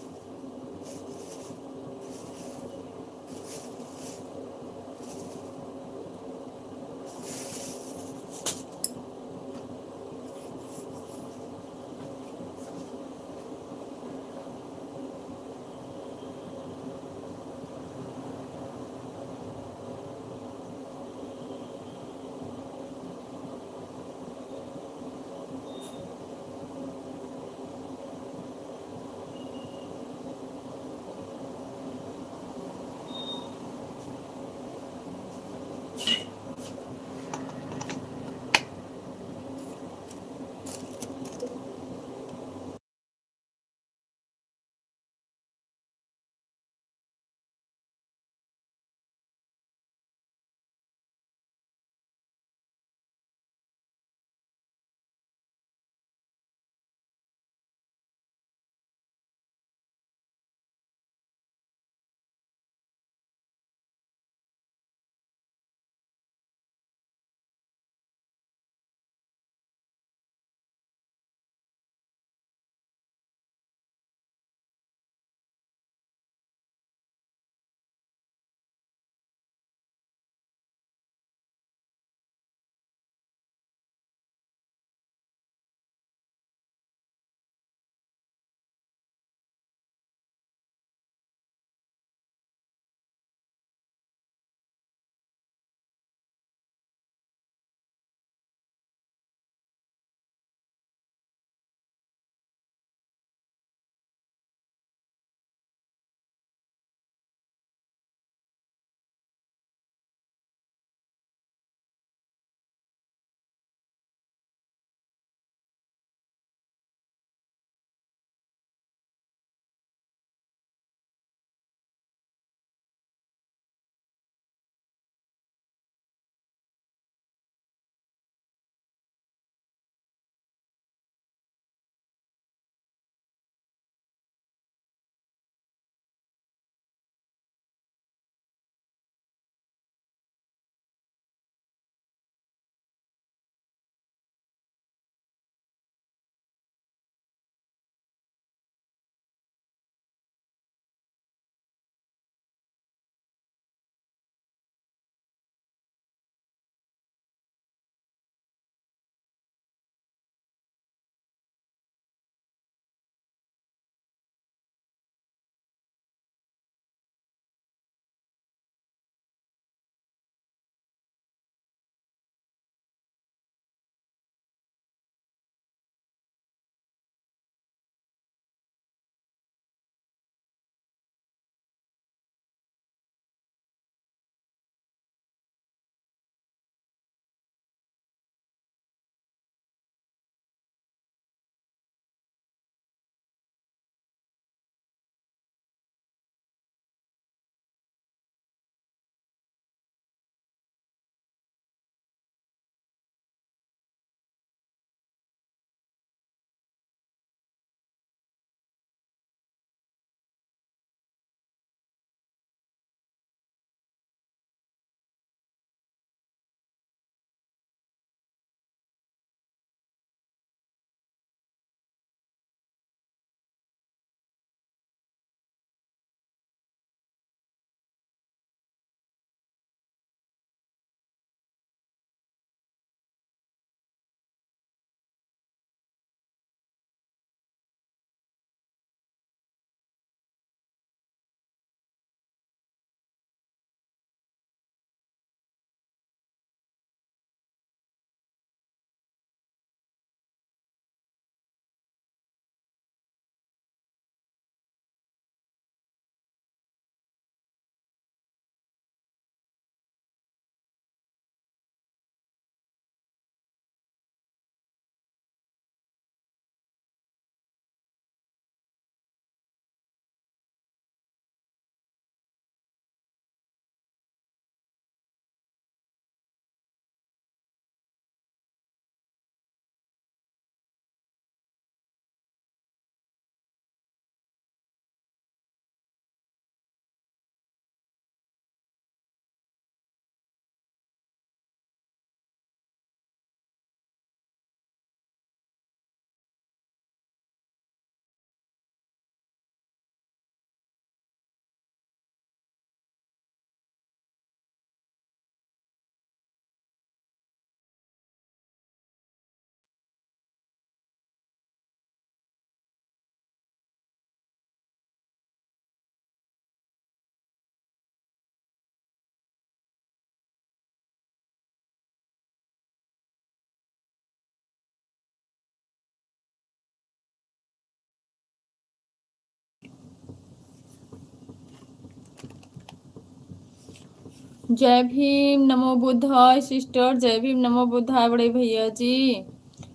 जय भीम, नमो बुद्धाय सिस्टर, जय भीम, नमो बुद्धाय बड़े भैया जी,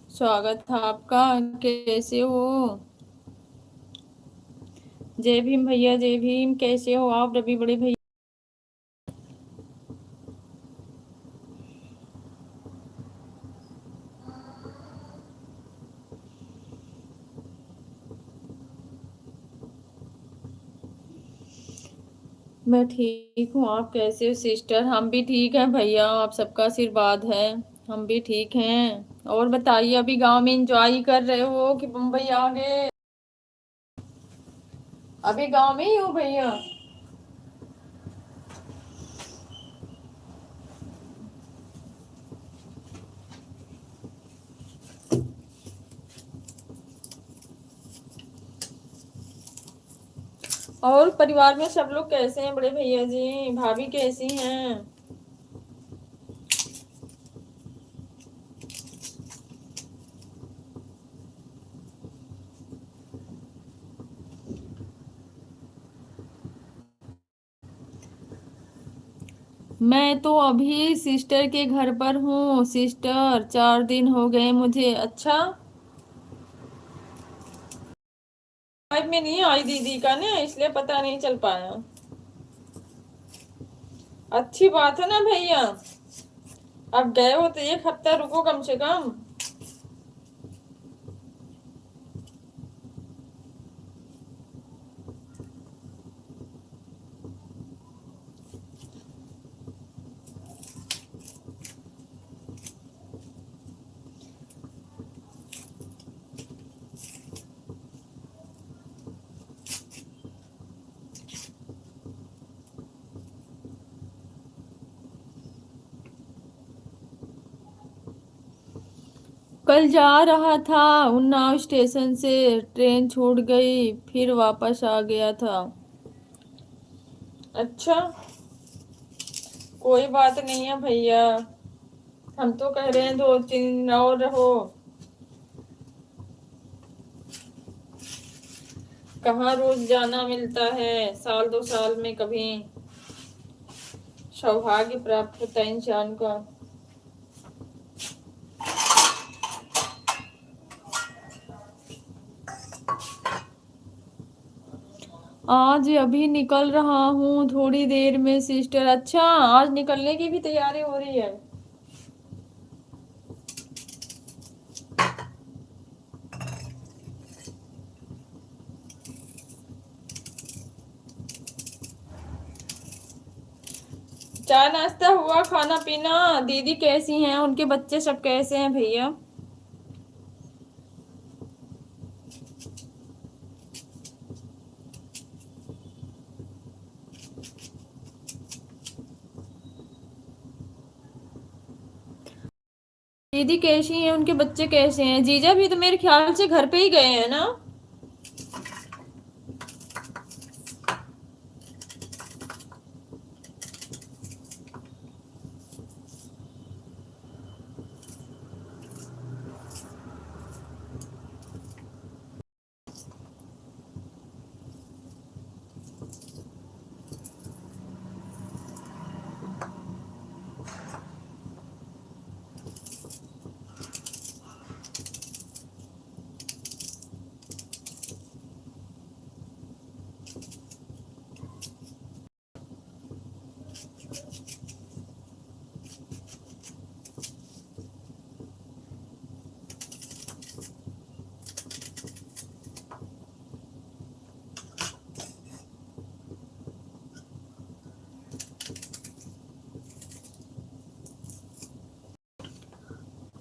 स्वागत है आपका। कैसे हो? जय भीम भैया, जय भीम। कैसे हो आप रवि बड़े भैया? मैं ठीक हूँ, आप कैसे हो सिस्टर? हम भी ठीक हैं भैया, आप सबका आशीर्वाद है, हम भी ठीक हैं। और बताइए, अभी गांव में एंजॉय कर रहे हो कि मुंबई आ गए? अभी गांव में ही हो भैया? और परिवार में सब लोग कैसे हैं बड़े भैया जी? भाभी कैसी हैं? मैं तो अभी सिस्टर के घर पर हूँ सिस्टर, 4 दिन हो गए मुझे। अच्छा, लाइव में नहीं आई दीदी का ना, इसलिए पता नहीं चल पाया। अच्छी बात है ना भैया, अब गए हो तो 1 हफ्ता रुको कम से कम। कल जा रहा था उन्नाव स्टेशन से, ट्रेन छूट गई, फिर वापस आ गया था। अच्छा, कोई बात नहीं है भैया, हम तो कह रहे हैं 2-3 दिन और रहो। कहाँ रोज जाना मिलता है, साल 2 साल में कभी सौभाग्य प्राप्त होता है इंसान को। आज अभी निकल रहा हूँ थोड़ी देर में सिस्टर। अच्छा, आज निकलने की भी तैयारी हो रही है? चाय नाश्ता हुआ, खाना पीना? दीदी कैसी हैं, उनके बच्चे सब कैसे हैं भैया? दीदी कैसी हैं, उनके बच्चे कैसे हैं? जीजा भी तो मेरे ख्याल से घर पे ही गए हैं ना?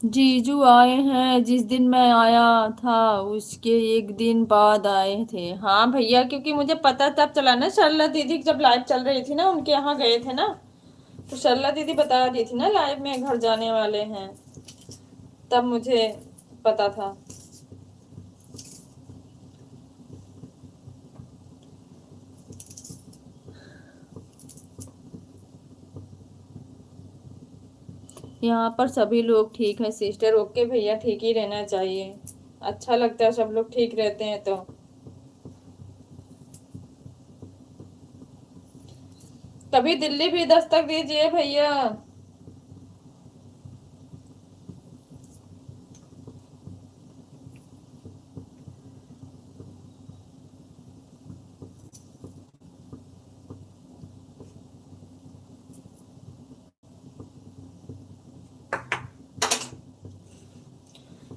जीजू आए हैं, जिस दिन मैं आया था उसके 1 दिन बाद आए थे। हाँ भैया, क्योंकि मुझे पता तब चला ना, सरला दीदी जब लाइव चल रही थी ना, उनके यहाँ गए थे ना, तो सरला दीदी बता दी थी ना लाइव में घर जाने वाले हैं, तब मुझे पता था। यहाँ पर सभी लोग ठीक है सिस्टर। ओके भैया, ठीक ही रहना चाहिए, अच्छा लगता है सब लोग ठीक रहते हैं तो। कभी दिल्ली भी दस्तक दीजिए भैया।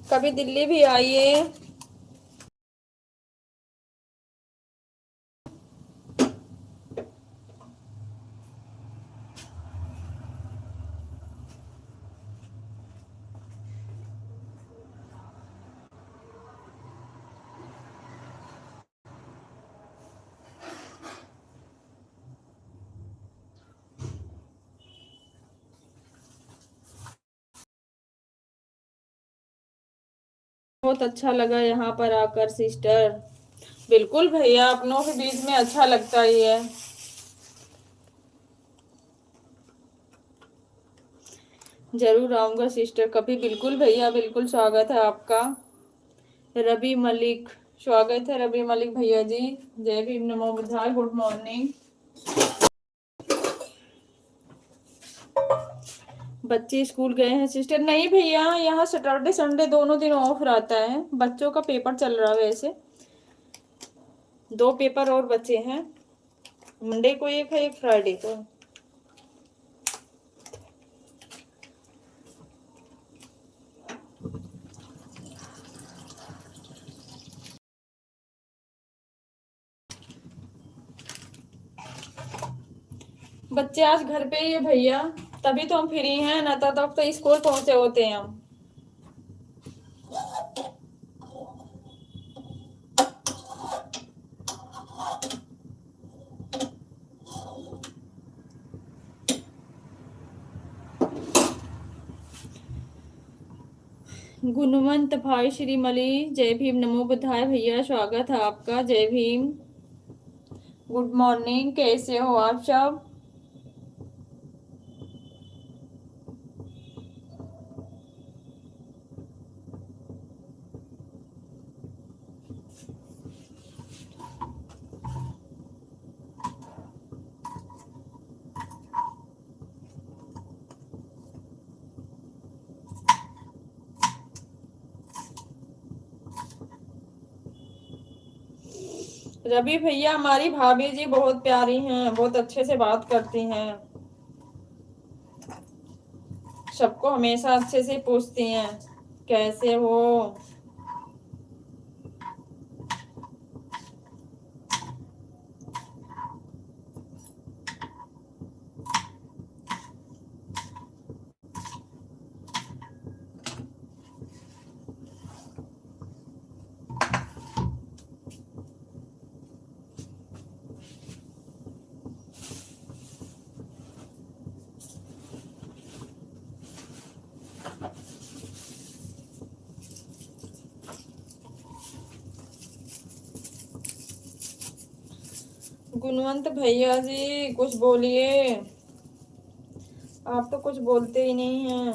कभी दिल्ली भी आइए। बहुत अच्छा लगा यहाँ पर आकर सिस्टर। बिल्कुल भैया, अपनों के बीच में अच्छा लगता ही है। जरूर आऊंगा सिस्टर कभी। बिल्कुल भैया, बिल्कुल स्वागत है आपका। रवि मलिक, स्वागत है रवि मलिक भैया जी। जय भीम, नमो बुद्धाय, गुड मॉर्निंग। बच्चे स्कूल गए हैं सिस्टर? नहीं भैया, यहाँ सैटरडे संडे दोनों दिन ऑफ रहता है। बच्चों का पेपर चल रहा है वैसे। 2 पेपर और बचे हैं, मंडे को एक है, एक फ्राइडे को। बच्चे आज घर पे ही है भैया, तभी तो हम फ्री हैं, ना तो तब तो स्कूल पहुंचे होते हैं हम। गुणवंत भाई श्री मली, जय भीम, नमो बुद्धाय भैया, स्वागत है आपका। जय भीम, गुड मॉर्निंग, कैसे हो आप सब? रवि भैया, हमारी भाभी जी बहुत प्यारी हैं, बहुत अच्छे से बात करती हैं, सबको हमेशा अच्छे से पूछती हैं कैसे हो। गुणवंत भैया जी कुछ बोलिए, आप तो कुछ बोलते ही नहीं हैं।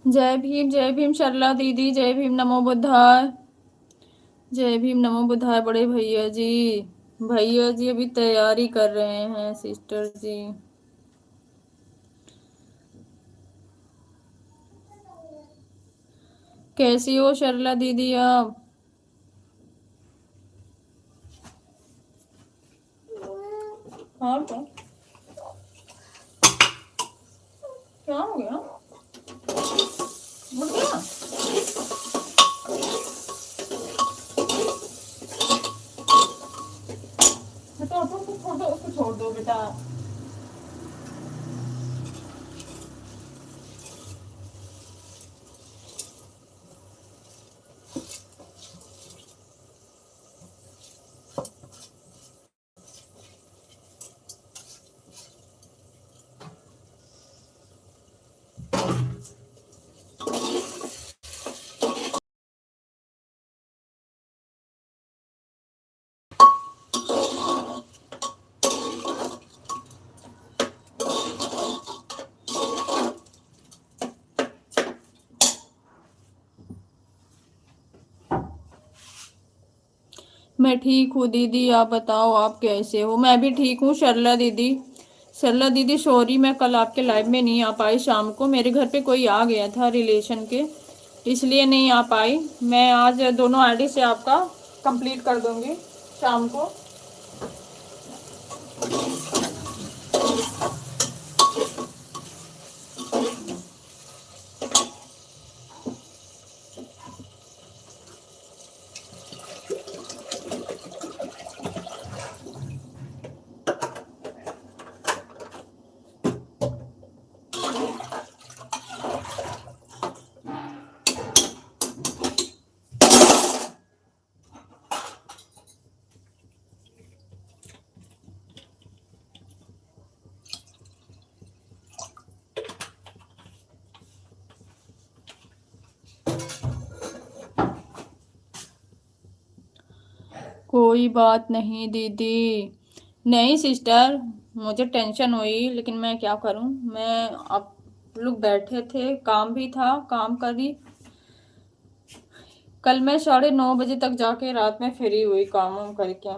जय भीम शर्ला दीदी, जय भीम, नमो बुद्धाय, जय भीम, नमो बुद्धाय। बड़े भैया जी अभी तैयारी कर रहे हैं सिस्टर जी। कैसी हो शर्ला दीदी आप? हाँ क्या हो गया? उठ गया? तो उसको छोड़ दो बेटा। मैं ठीक हूँ दीदी, आप बताओ आप कैसे हो? मैं भी ठीक हूँ शर्ला दीदी। शर्ला दीदी सॉरी, मैं कल आपके लाइव में नहीं आ पाई शाम को, मेरे घर पे कोई आ गया था रिलेशन के, इसलिए नहीं आ पाई। मैं आज दोनों आईडी से आपका कंप्लीट कर दूंगी शाम को। कोई बात नहीं दीदी। नहीं सिस्टर, मुझे टेंशन हुई, लेकिन मैं क्या करूं, मैं आप लोग बैठे थे, काम भी था, काम करी। कल मैं 9:30 बजे तक जाके रात में फ्री हुई काम वाम करके।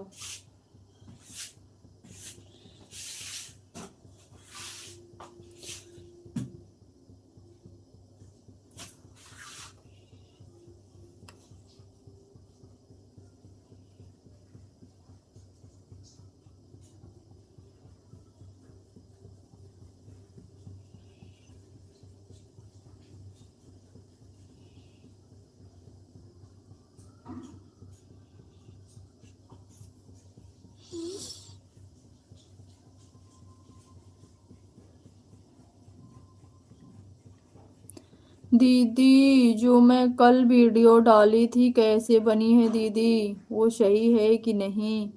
दीदी जो मैं कल वीडियो डाली थी कैसे बनी है दीदी? वो सही है कि नहीं?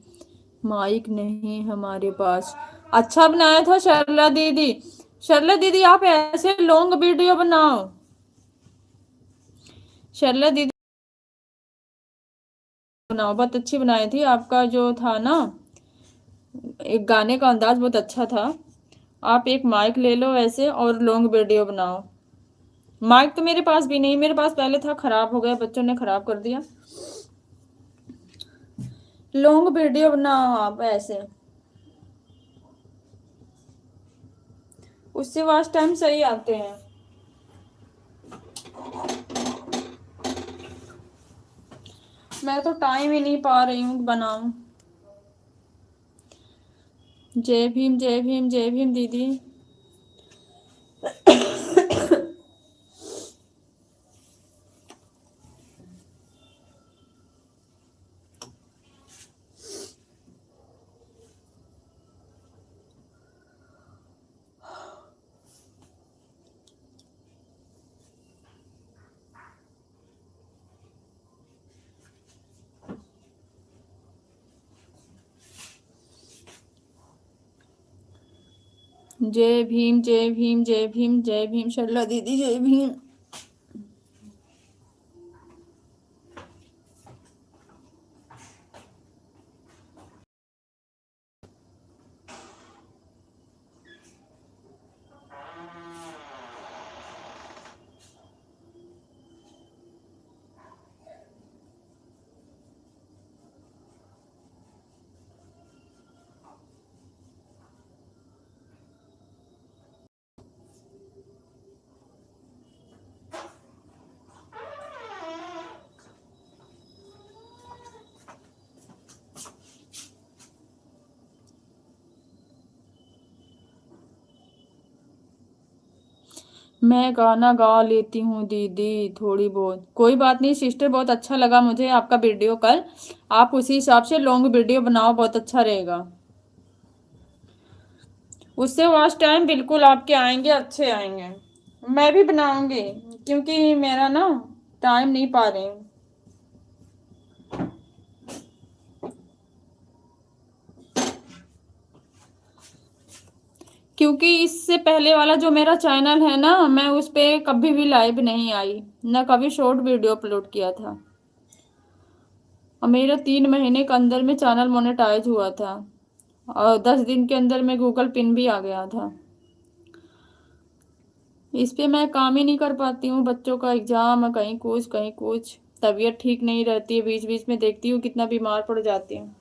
माइक नहीं हमारे पास। अच्छा बनाया था शर्ला दीदी। शर्ला दीदी आप ऐसे लॉन्ग वीडियो बनाओ। शर्ला दीदी बनाओ, बहुत अच्छी बनाई थी। आपका जो था ना, एक गाने का अंदाज बहुत अच्छा था। आप एक माइक ले लो ऐसे और लॉन्ग वीडियो बनाओ। माइक तो मेरे पास भी नहीं, मेरे पास पहले था, खराब हो गया, बच्चों ने खराब कर दिया। लॉन्ग वीडियो बनाओ आप ऐसे, उससे वॉच टाइम सही आते हैं। मैं तो टाइम ही नहीं पा रही हूँ बनाऊं। जय भीम जय भीम जय भीम दीदी। जय भीम जय भीम जय भीम जय भीम शर्ला दीदी जय भीम। मैं गाना गा लेती हूँ दीदी थोड़ी बहुत। कोई बात नहीं सिस्टर, बहुत अच्छा लगा मुझे आपका वीडियो कल। आप उसी हिसाब से लॉन्ग वीडियो बनाओ, बहुत अच्छा रहेगा। उससे वॉच टाइम बिल्कुल आपके आएंगे, अच्छे आएंगे। मैं भी बनाऊंगी, क्योंकि मेरा ना टाइम नहीं पा रही हूँ। क्योंकि इससे पहले वाला जो मेरा चैनल है ना, मैं उस पे कभी भी लाइव नहीं आई, ना कभी शॉर्ट वीडियो अपलोड किया था। और मेरा 3 महीने के अंदर में चैनल मोनेटाइज हुआ था, और 10 दिन के अंदर में गूगल पिन भी आ गया था। इस पे मैं काम ही नहीं कर पाती हूँ, बच्चों का एग्जाम है, कहीं कुछ कहीं कुछ, तबीयत ठीक नहीं रहती है, बीच बीच में देखती हूँ कितना बीमार पड़ जाती हूँ।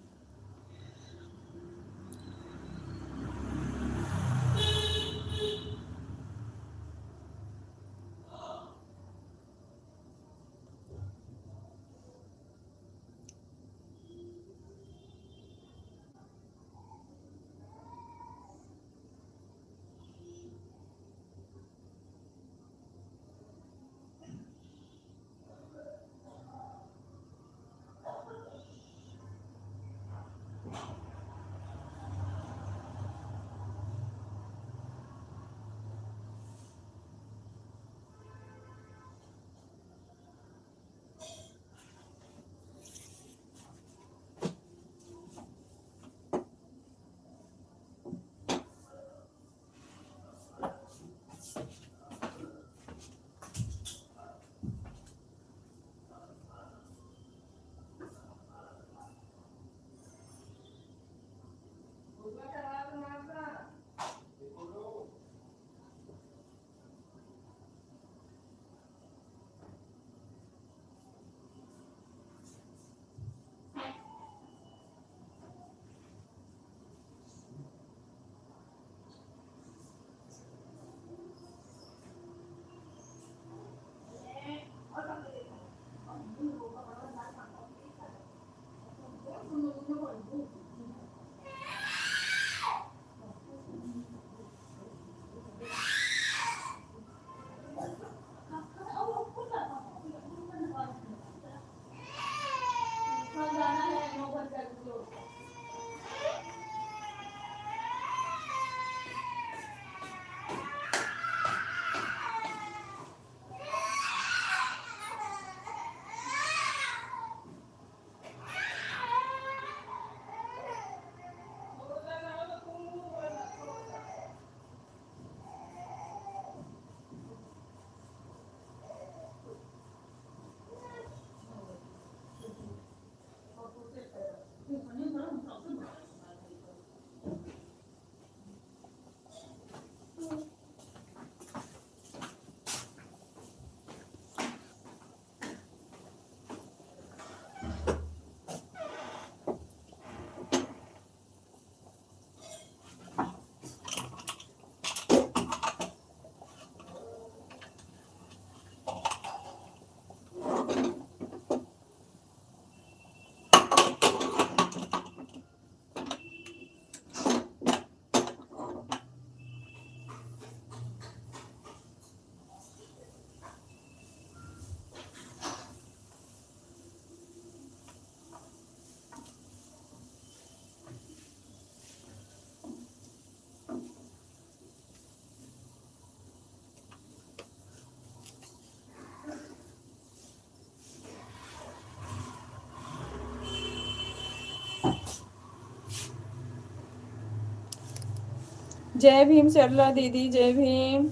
जय भीम सरला दीदी, जय भीम।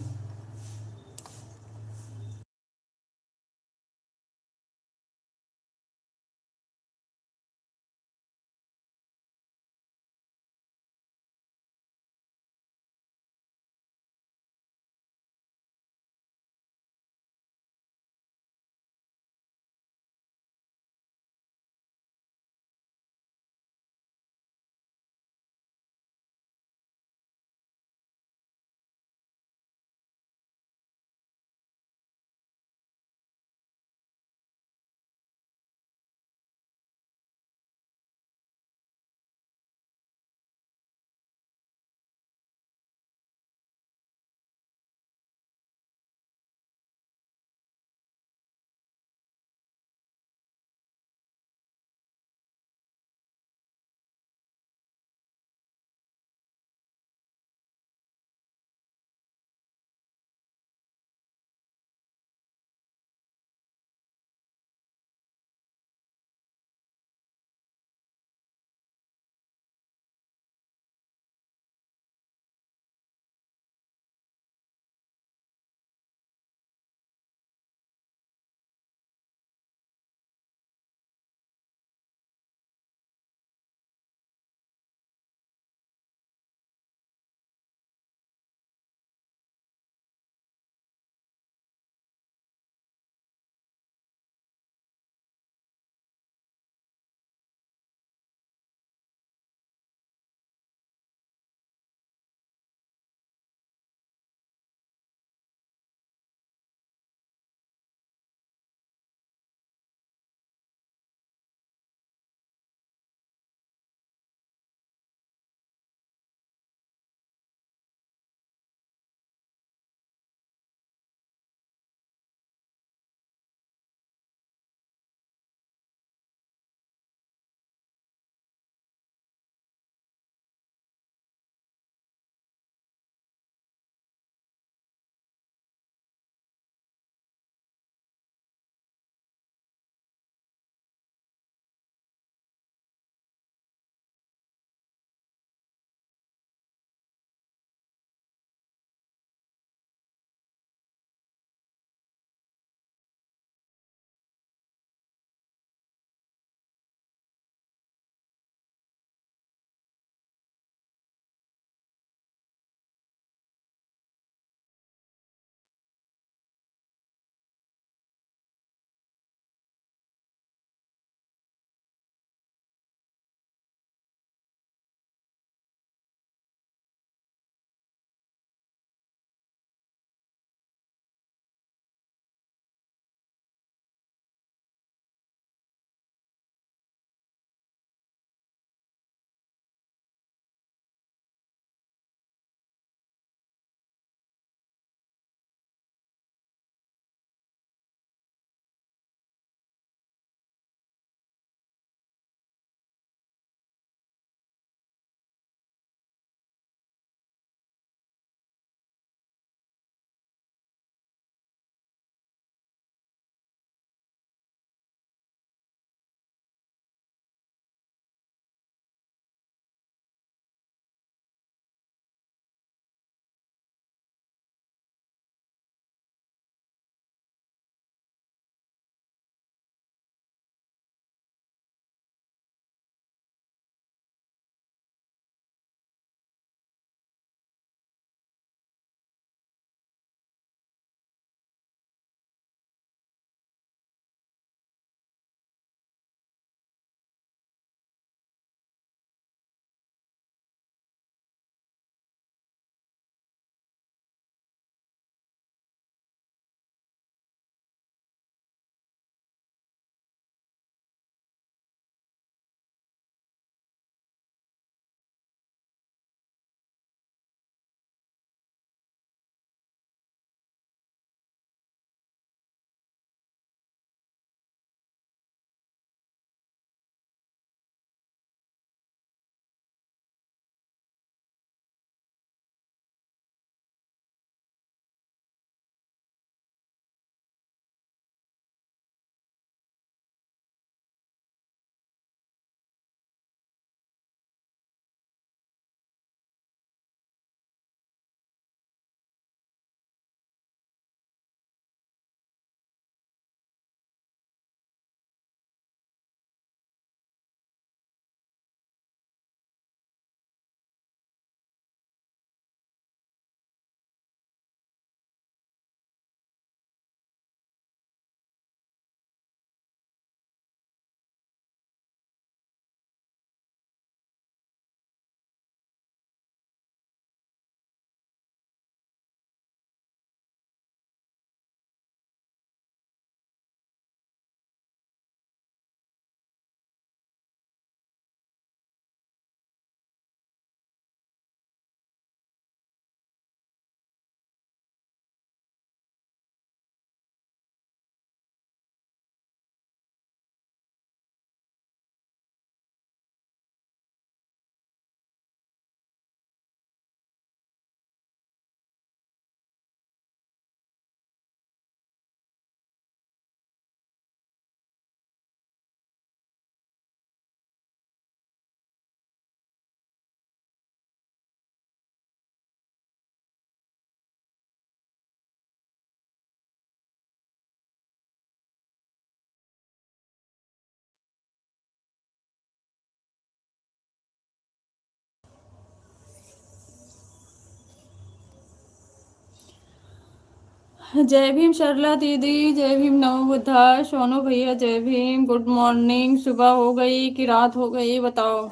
जय भीम शर्ला दीदी, जय भीम नमो बुद्धा। सोनू भैया जय भीम, गुड मॉर्निंग। सुबह हो गई कि रात हो गई बताओ।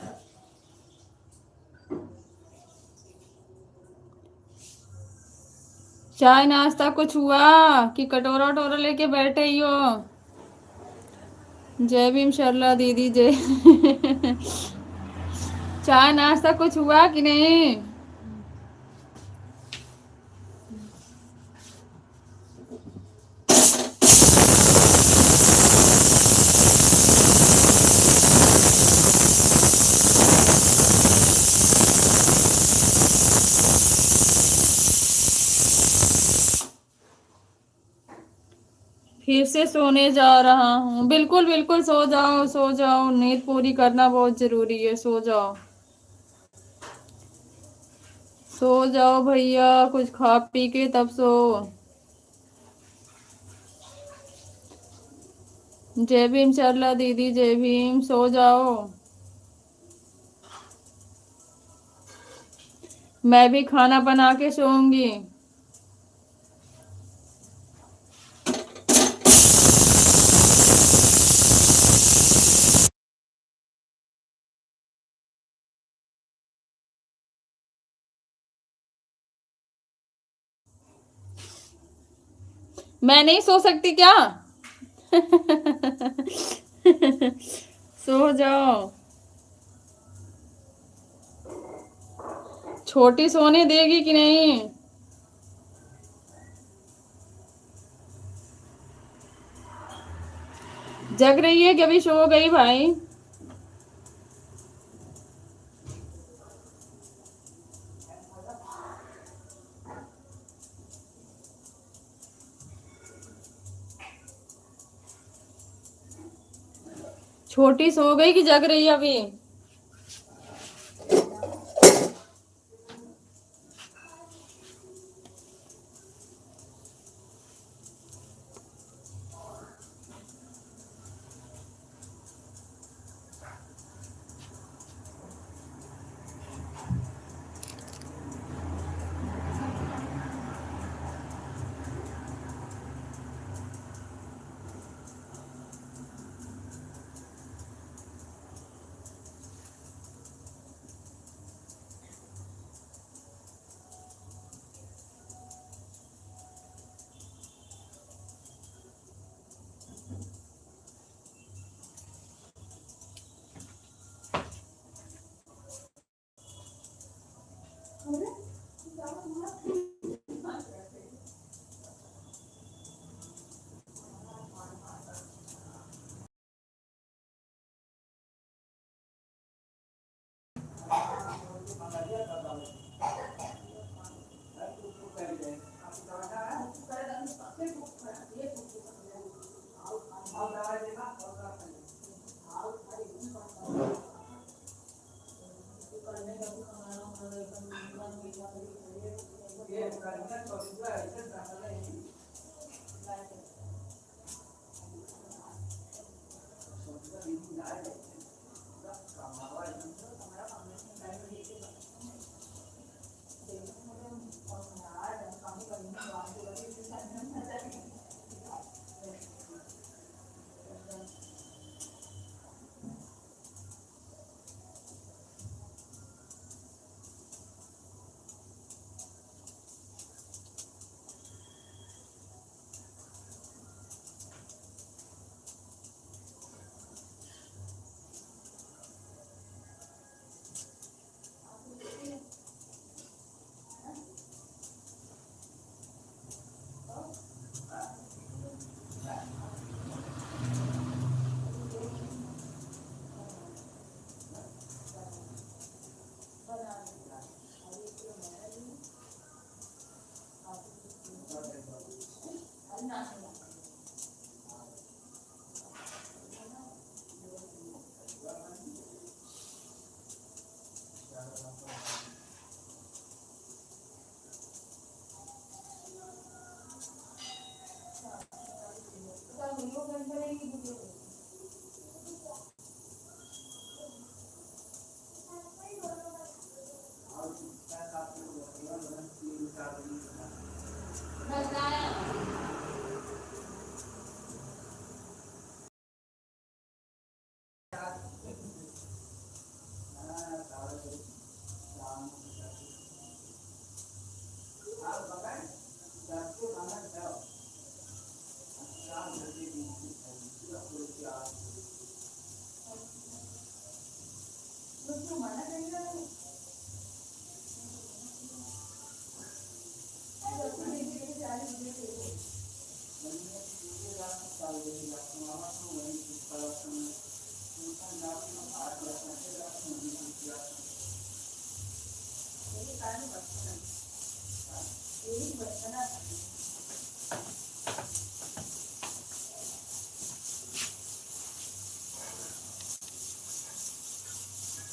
चाय नाश्ता कुछ हुआ कि कटोरा वटोरा लेके बैठे ही हो। जय भीम शर्ला दीदी जय चाय नाश्ता कुछ हुआ कि नहीं। फिर से सोने जा रहा हूँ। बिल्कुल बिल्कुल सो जाओ सो जाओ, नींद पूरी करना बहुत जरूरी है। सो जाओ सो जाओ भैया, कुछ खा पी के तब सो। जय भीम शर्ला दीदी जय भीम, सो जाओ। मैं भी खाना बना के सोऊंगी। मैं नहीं सो सकती क्या सो जाओ। छोटी सोने देगी कि नहीं। जग रही है कि अभी सो गई भाई। छोटी सो गई कि जग रही है अभी।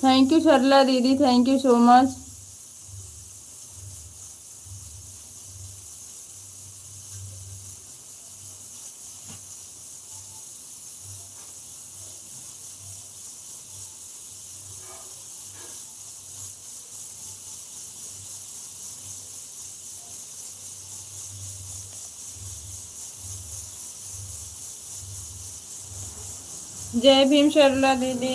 थैंक यू सरला दीदी, थैंक यू सो मच। जय भीम सरला दीदी।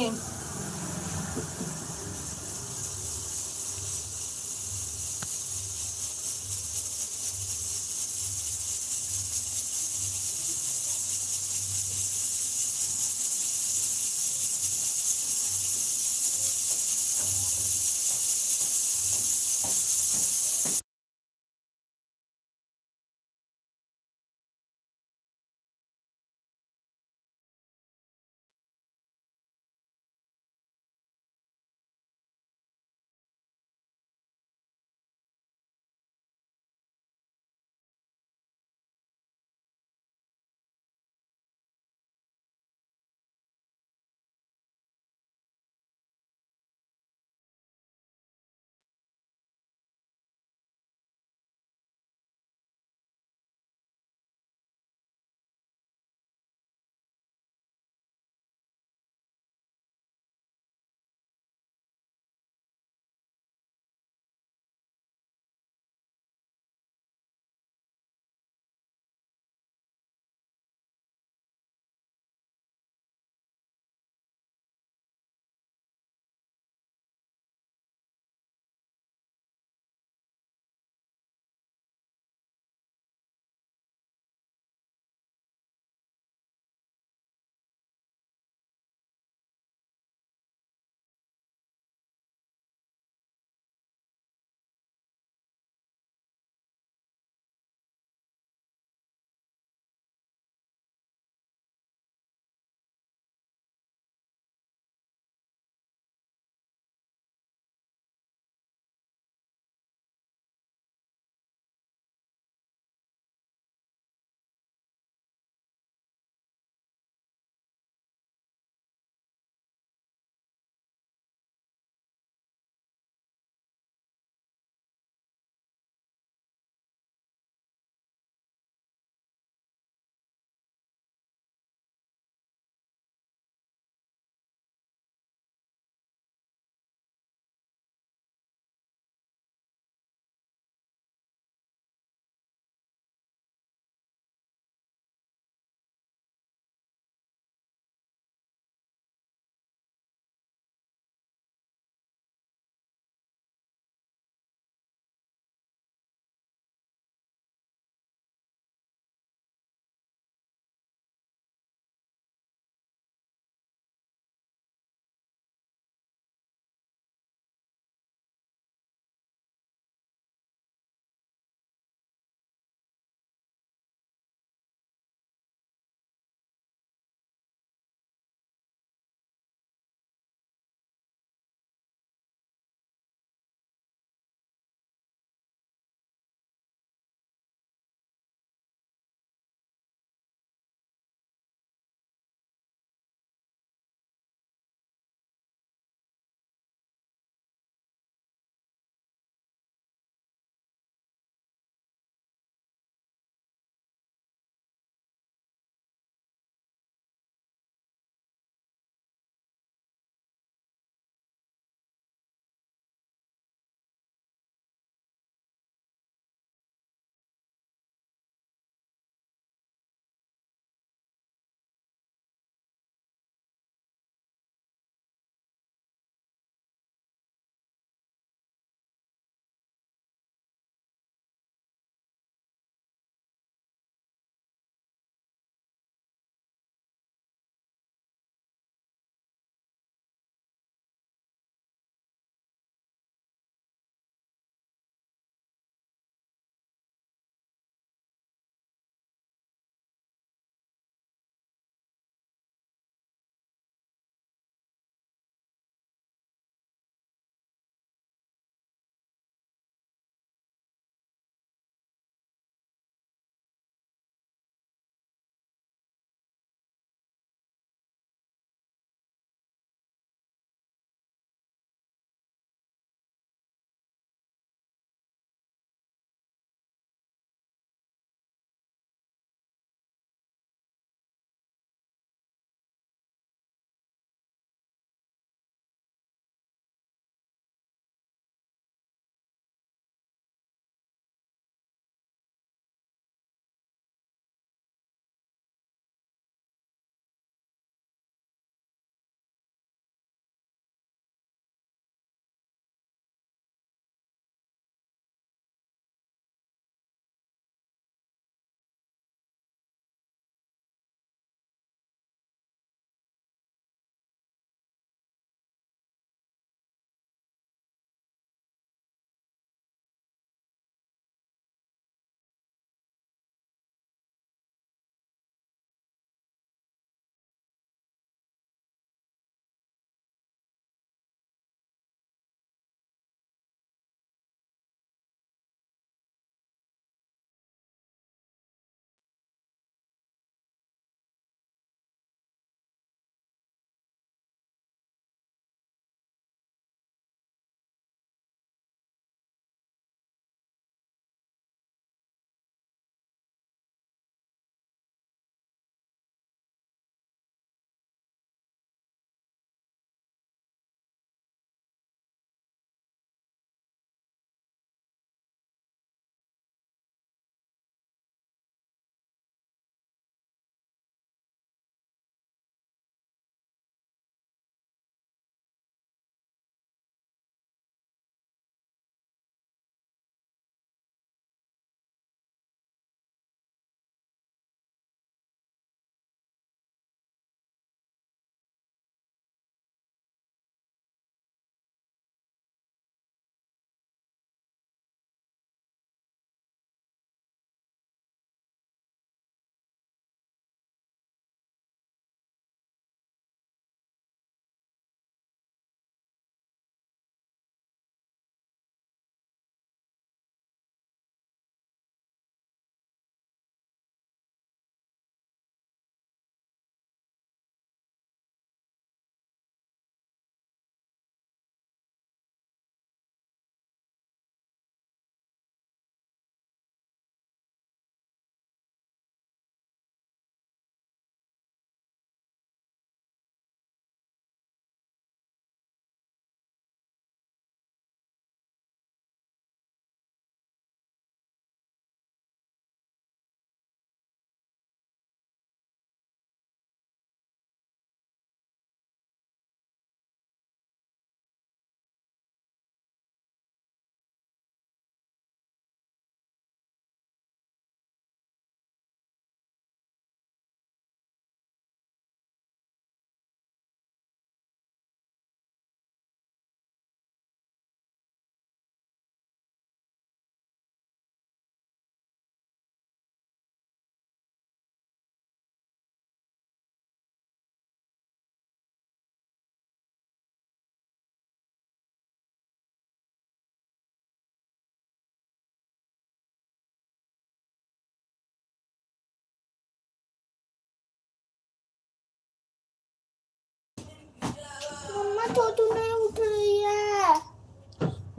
छोटू नहीं उठ रही है।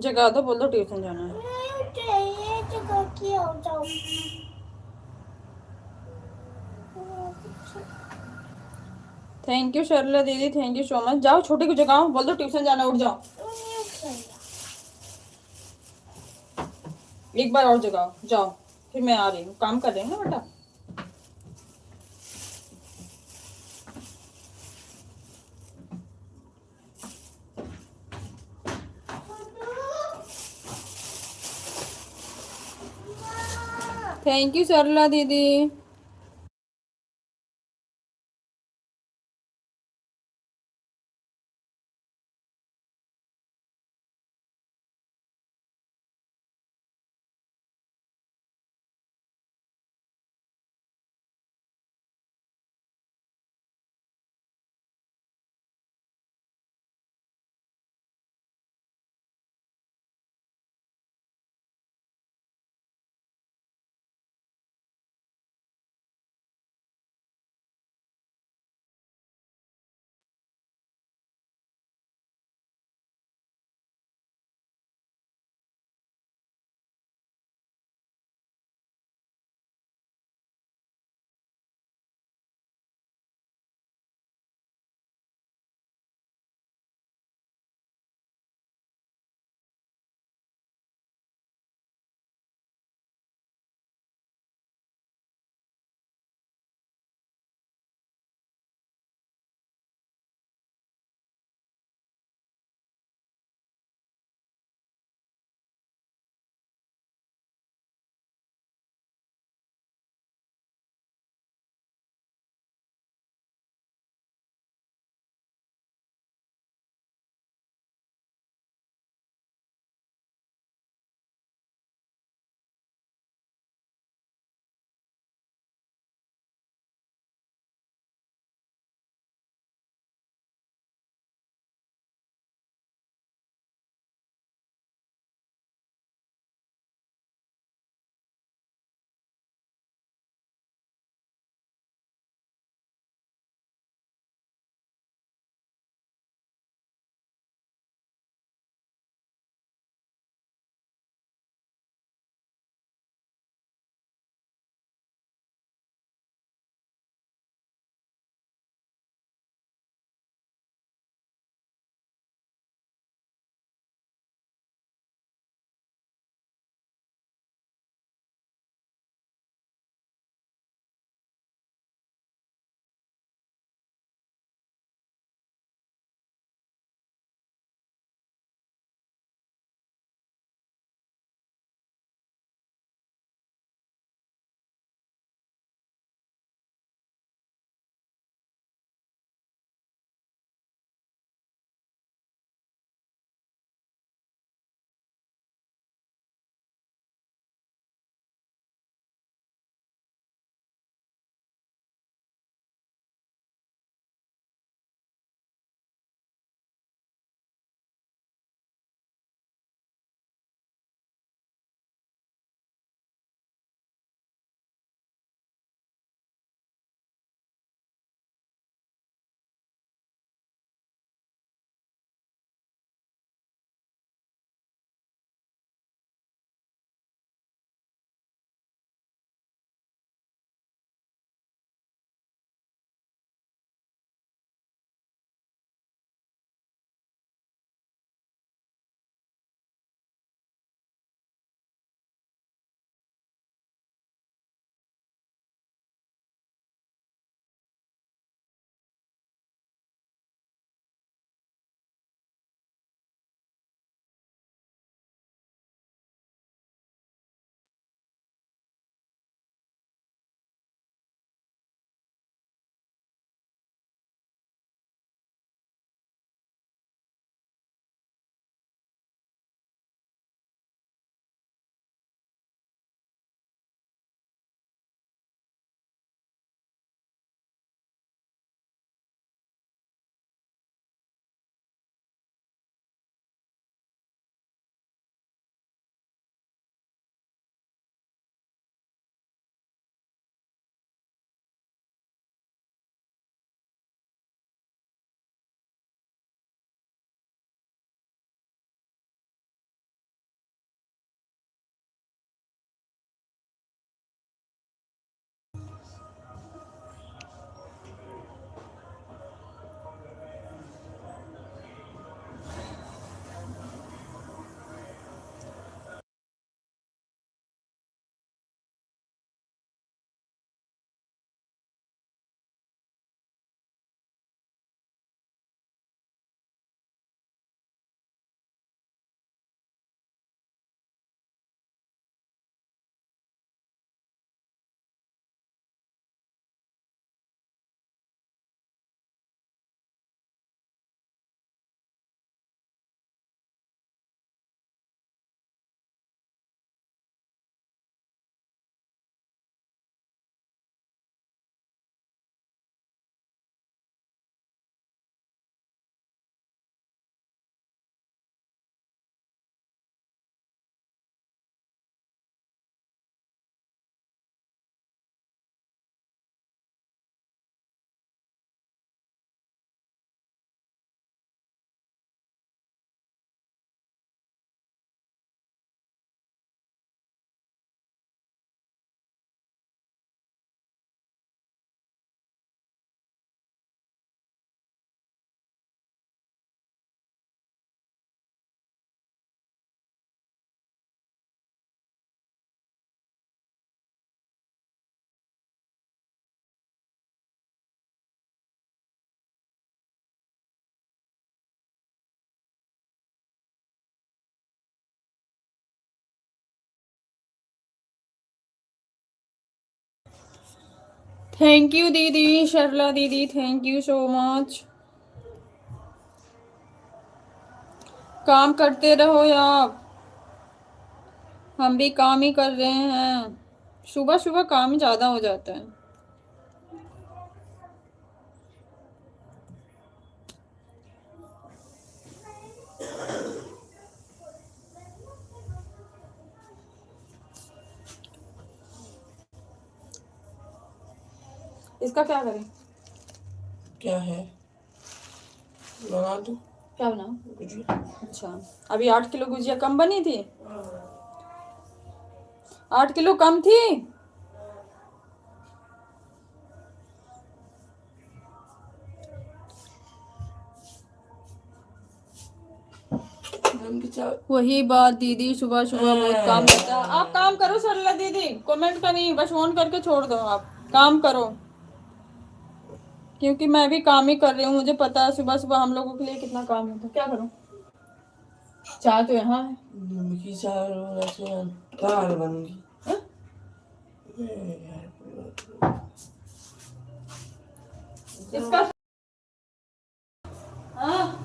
जगा दो, बोल दो ट्यूशन जाना है। नहीं उठ रही है, जगा के हो जाओ। थैंक यू शर्ला दीदी, थैंक यू सो मच। जाओ छोटे को जगाओ, बोल दो ट्यूशन जाना, उठ जाओ। नहीं उठ रही है। एक बार और जगाओ, जाओ। फिर मैं आ रही हूँ, काम कर रही हूँ ना बेटा। थैंक यू सरला दीदी। थैंक यू दीदी, शर्ला दीदी, थैंक यू सो मच। काम करते रहो यार, हम भी काम ही कर रहे हैं। सुबह सुबह काम ज़्यादा हो जाता है। इसका क्या करें? क्या है, बना दो। क्या बनाऊं? गुजिया। अच्छा, अभी 8 किलो गुजिया कम बनी थी, 8 किलो कम थी। वही बात दीदी, सुबह सुबह बहुत काम होता है। आप काम करो सरला दीदी, कमेंट का नहीं, बस ऑन करके छोड़ दो। आप काम करो, क्योंकि मैं भी काम ही कर रही हूँ। मुझे पता है सुबह सुबह हम लोगों के लिए कितना काम होता है। क्या करूँ? चाय तो यहाँ है। नमकी चाय दाल बनगी। इसका हाँ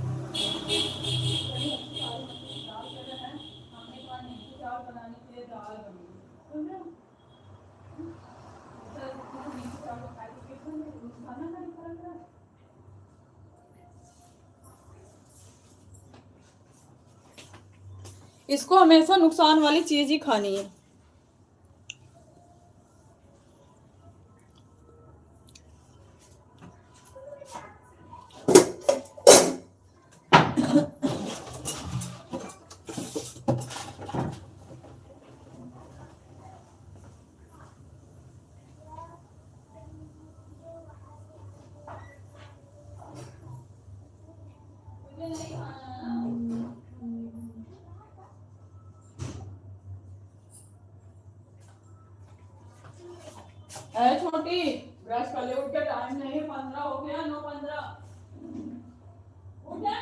इसको हमेशा नुकसान वाली चीज ही खानी है। छोटी ब्रश कर ले, उठ के, टाइम नहीं है, 15 हो गया, 9:15। उठ जा।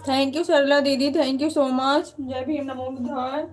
थैंक यू सरला दीदी, थैंक यू सो मच। जय भीम, नमो बुद्धाय।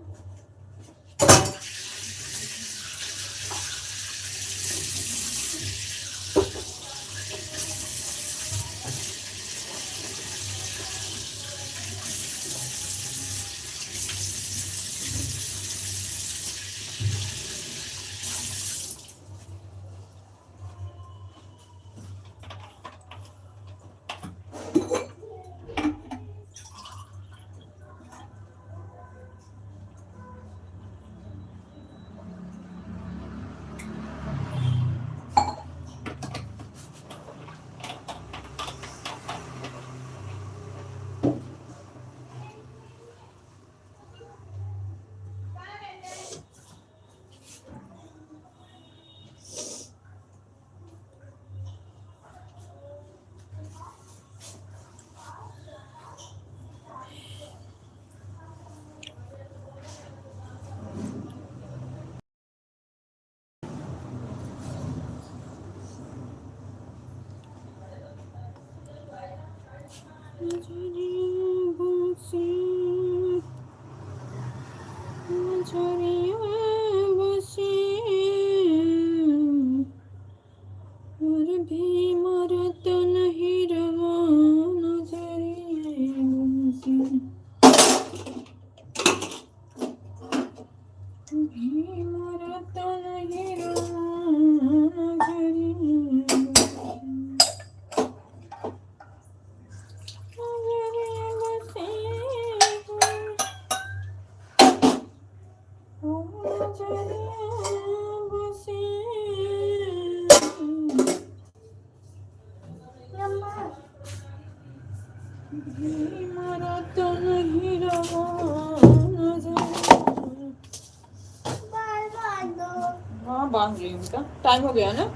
हाँ बांध रही हूँ बेटा, टाइम हो गया ना।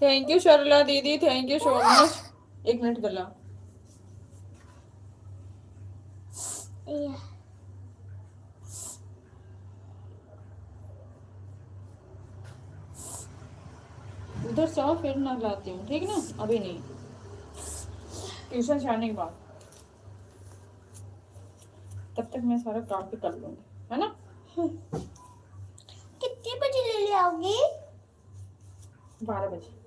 थैंक यू शर्ला दीदी, थैंक यू सो मच। एक मिनट गला उधर से आओ फिर ना लाती हूँ, ठीक ना, अभी नहीं, ट्यूशन से आने के बाद। तब तक मैं सारा काम भी कर लूंगी, है ना। कितने बजे ले आओगी? 12 बजे।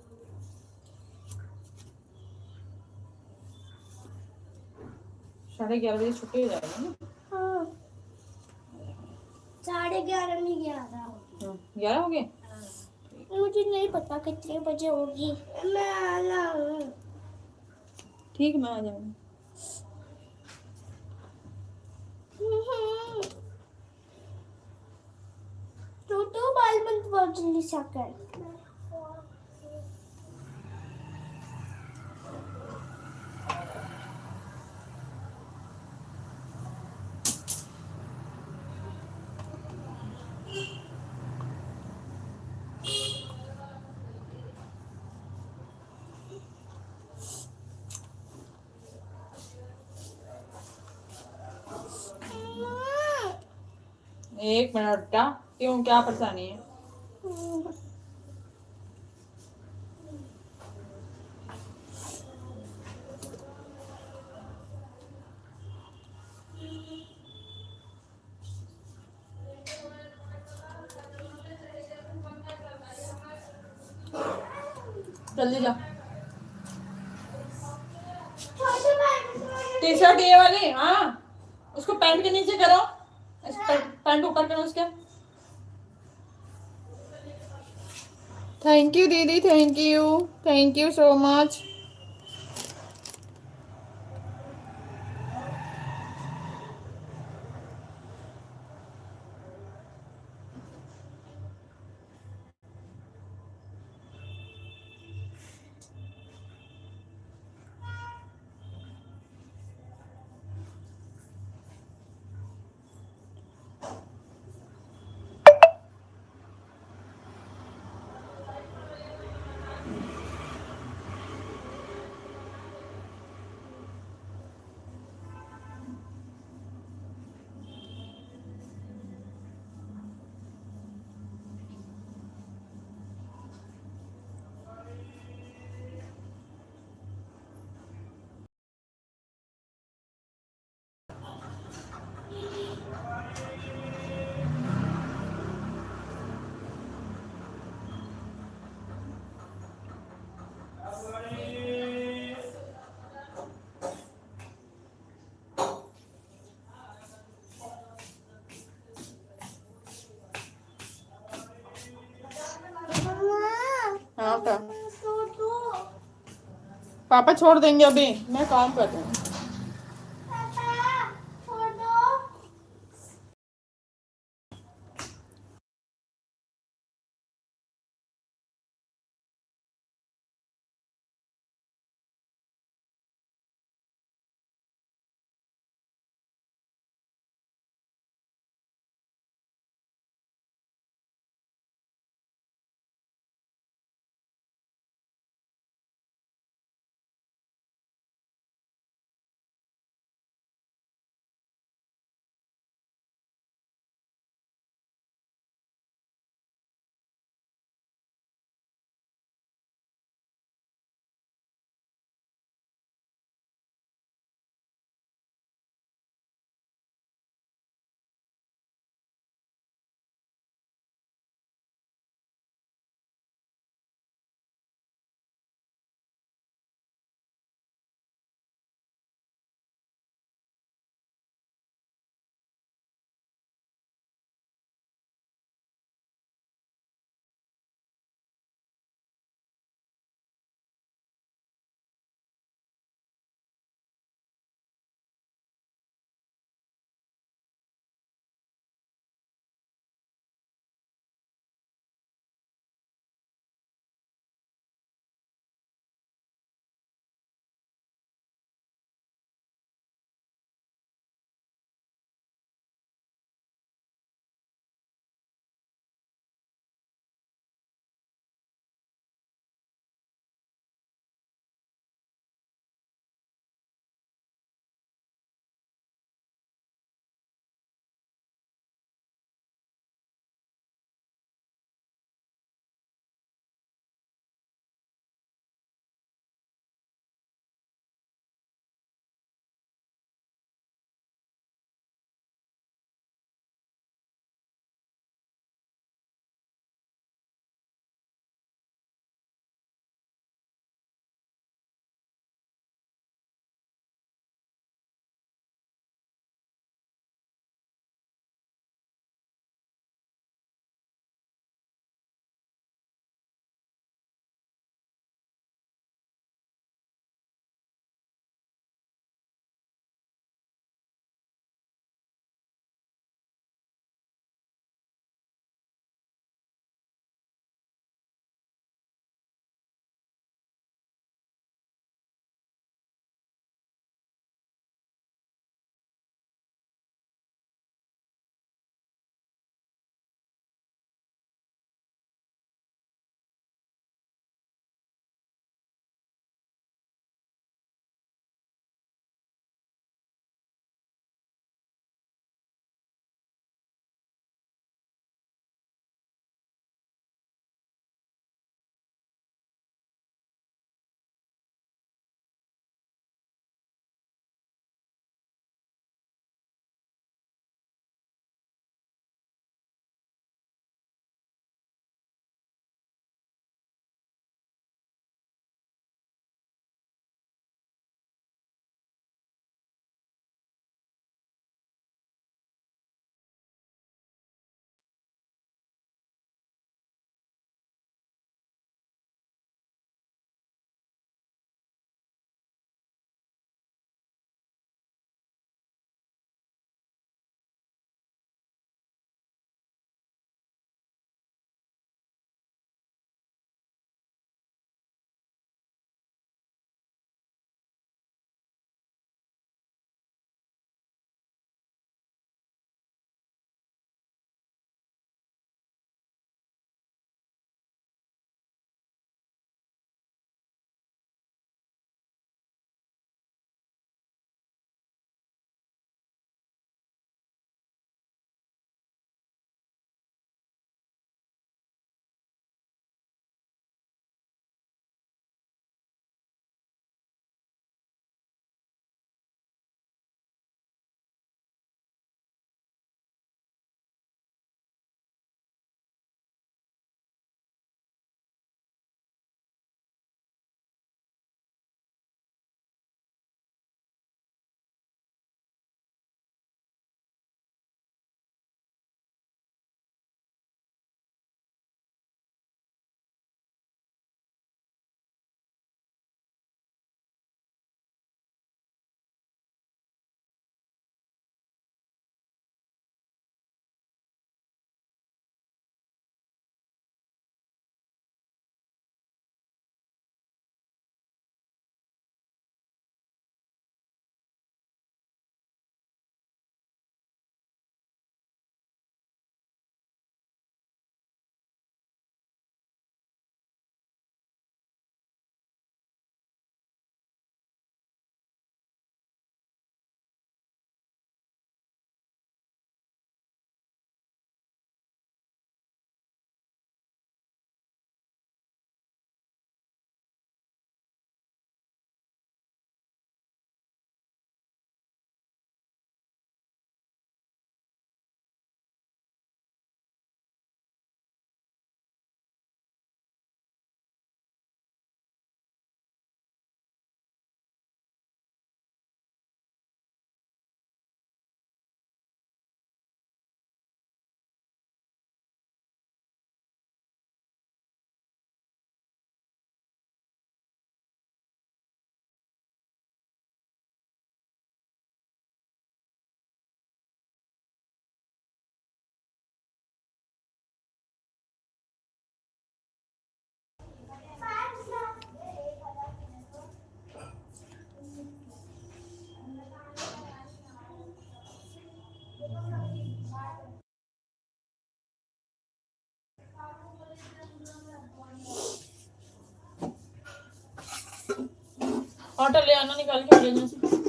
साढ़े 11 बजे छुट्टी हो जाएगी ना। हाँ 11:30 नहीं 11 होगी। 11 हो गए। मुझे नहीं पता कितने बजे होगी, मैं आना हूँ। ठीक, मैं आ जाऊंगी। तो बाल बंद बहुत जल्दी से कर। एक मिनट बेटा, क्यों, क्या परेशानी है? जल्दी जा। टी शर्ट ये वाली, हाँ उसको पैंट के नीचे करो, पैंट ऊपर करो उसके। थैंक यू दीदी, थैंक यू सो मच। हाँ क्या, पापा छोड़ देंगे अभी, मैं काम कर रही हूँ। आटा ले आना निकाल के फ्रिज से।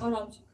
आराम से।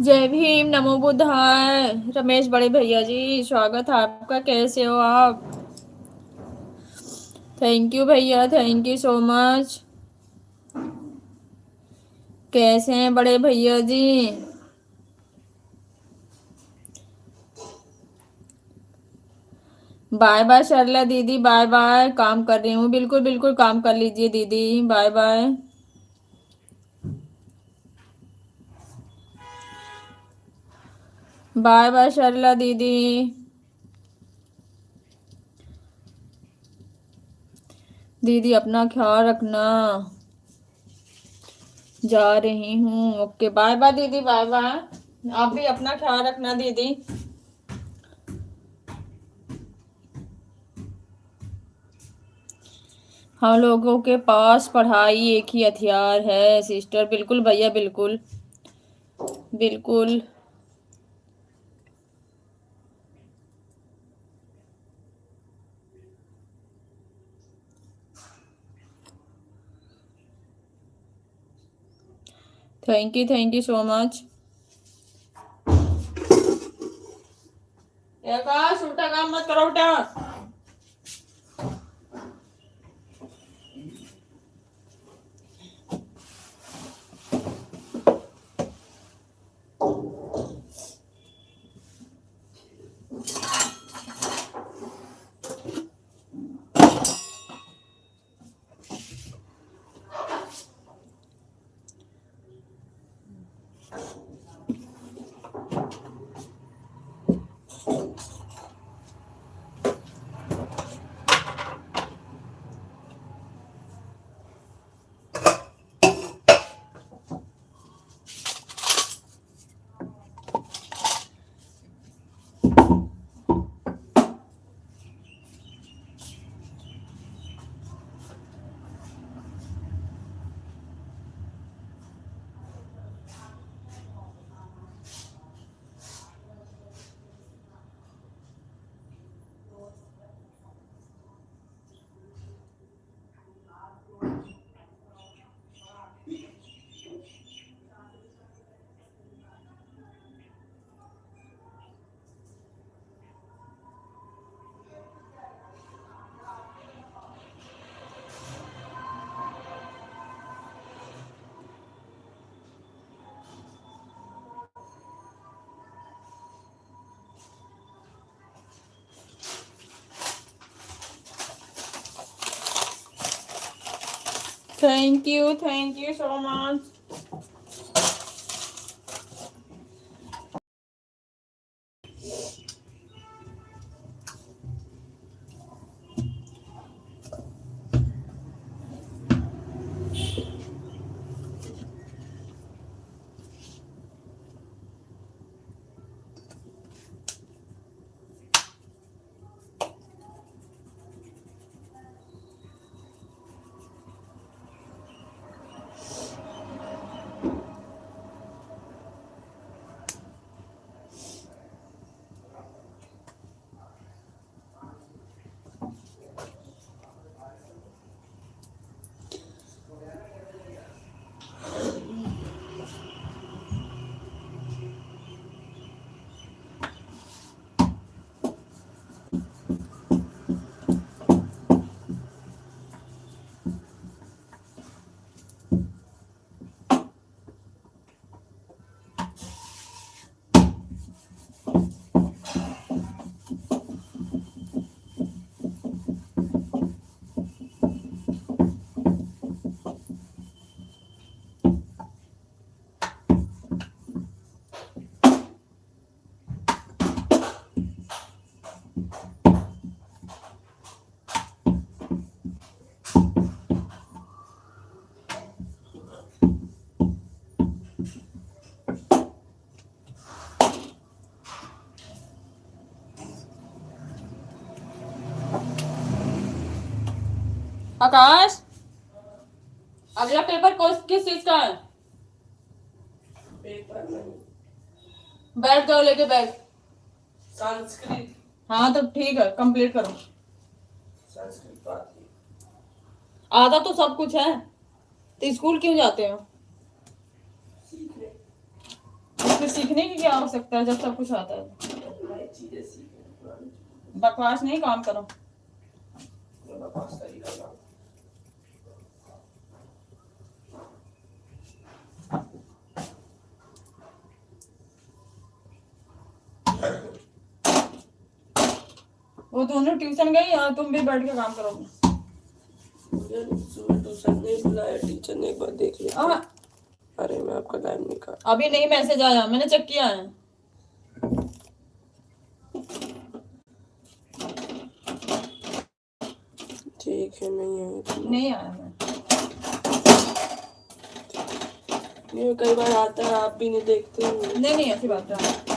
जय भीम, नमो बुद्धाय। रमेश बड़े भैया जी, स्वागत है आपका। कैसे हो आप? थैंक यू भैया, थैंक यू सो मच। कैसे हैं बड़े भैया जी? बाय बाय सरला दीदी, बाय बाय। काम कर रही हूँ, बिल्कुल बिल्कुल काम कर लीजिए दीदी। Bye bye. Bye bye Sarla दीदी। दीदी अपना ख्याल रखना। जा रही हूँ। ओके, बाय बाय दीदी, बाय बाय। आप भी अपना ख्याल रखना दीदी। हम लोगों के पास पढ़ाई एक ही हथियार है सिस्टर। बिल्कुल भैया, बिल्कुल बिल्कुल। Thank you so much. उल्टा काम मत करो बेटा। Thank you so much. Akash, अगला पेपर किस चीज का है? पेपर नहीं, बैठ जाओ लेके बैग। संस्कृत। हाँ तो ठीक है, कंप्लीट करो। संस्कृत तो आती है। आधा तो सब कुछ है, तो स्कूल क्यों जाते हो? सीखने, इसमें सीखने की क्या आवश्यकता है जब सब कुछ आता है? नई चीजें सीखने, पुरानी चीजें। बकवास नहीं, काम करो। मैं बकवास कर ही रहा हूँ। वो दोनों ट्यूशन गई और तुम भी बैठ के काम करोगे। मुझे सुबह ट्यूशन नहीं बुलाया टीचर ने, एक बार देख लिया। हाँ, अरे मैं आपका टाइम नहीं काट। अभी नहीं मैसेज आया, मैंने चेक किया है। ठीक है, नहीं है तो नहीं आया मैं। नहीं, कई बार आता है, आप भी नहीं देखते हो। नहीं नहीं, ऐसी बात है।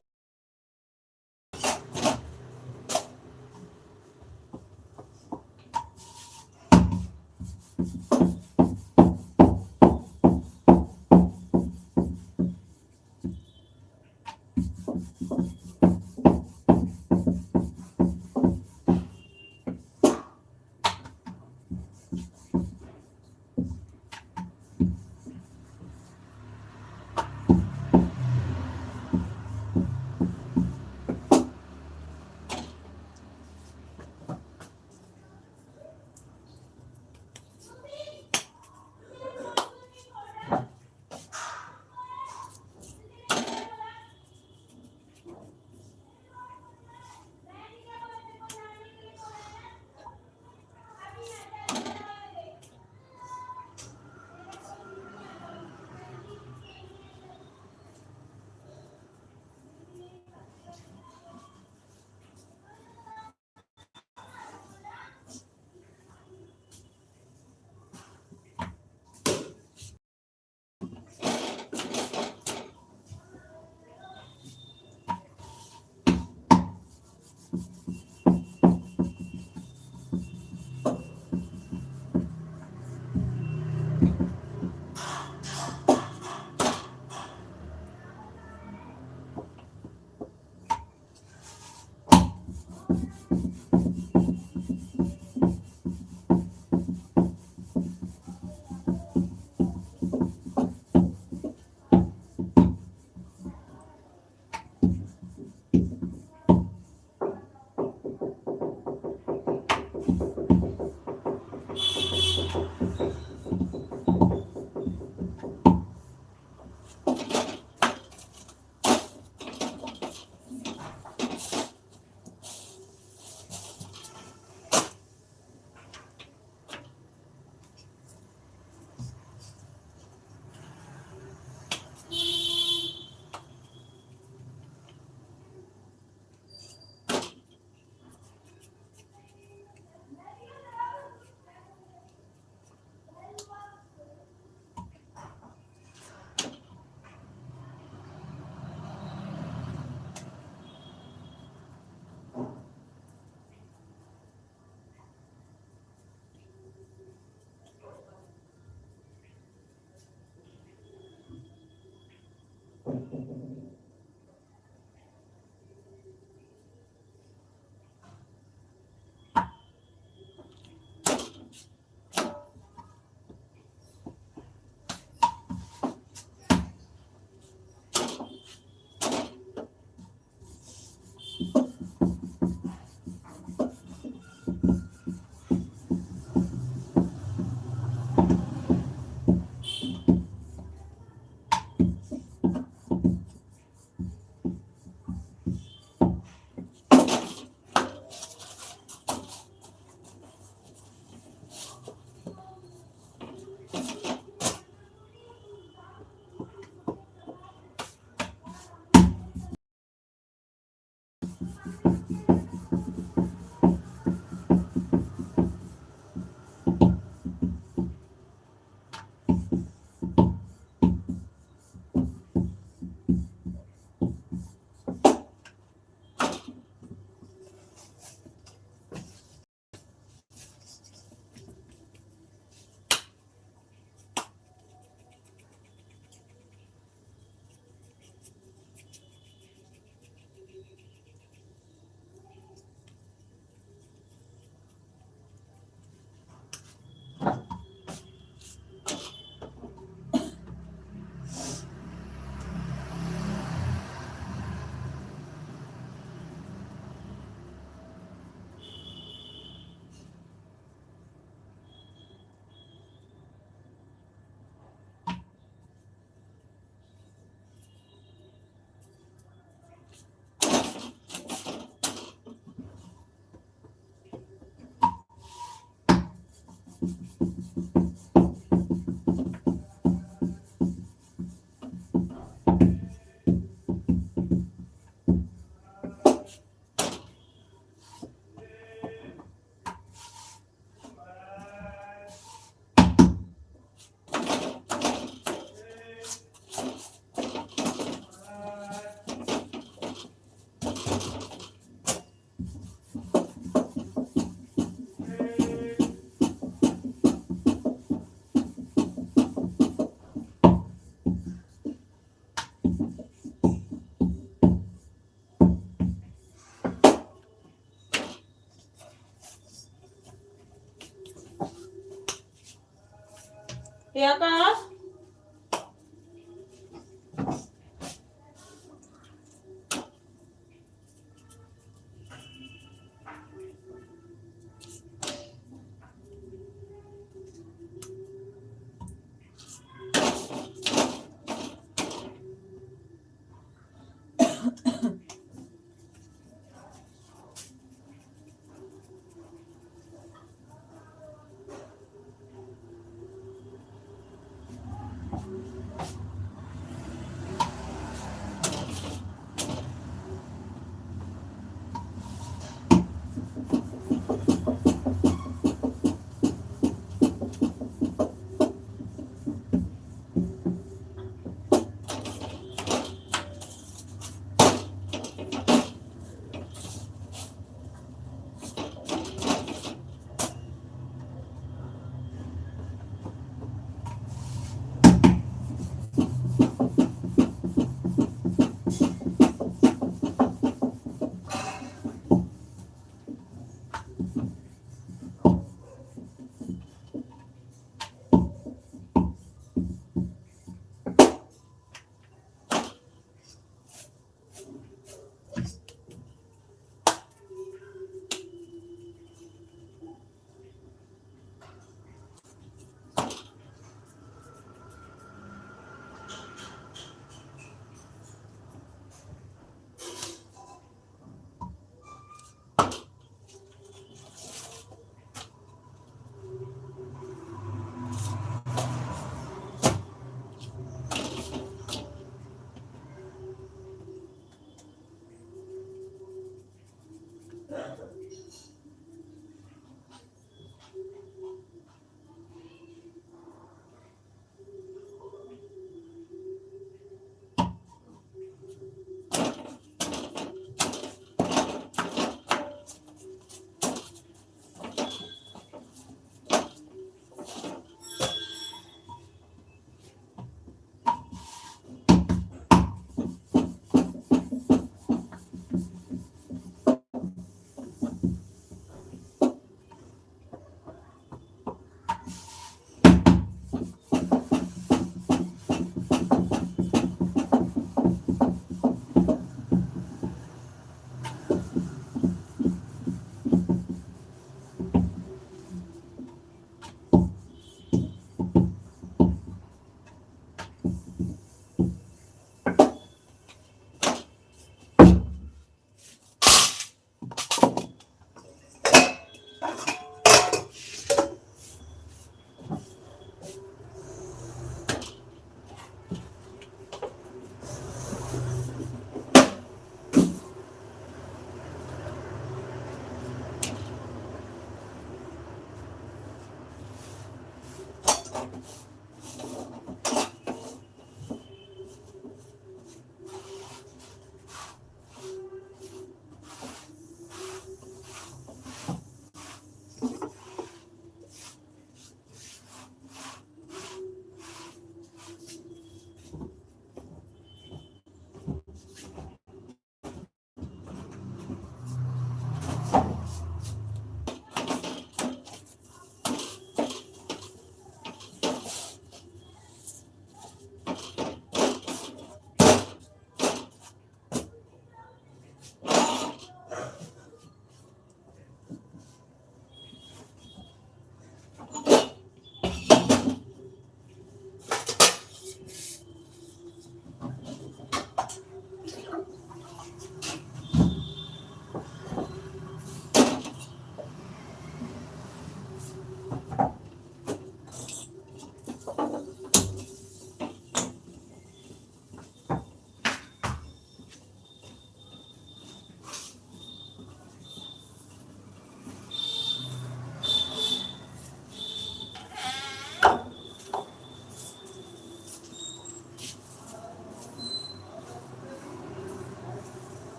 हे आकाश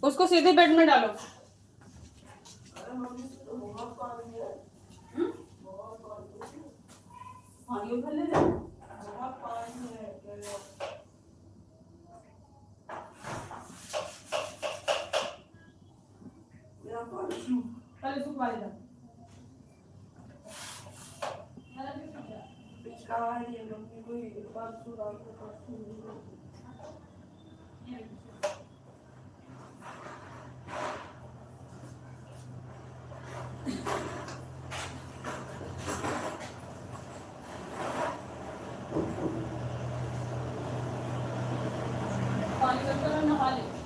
उसको सीधे बेड में डालो। पानी उधर ले जा। पहले सुखवा ले जा। पानी कर नहा ले।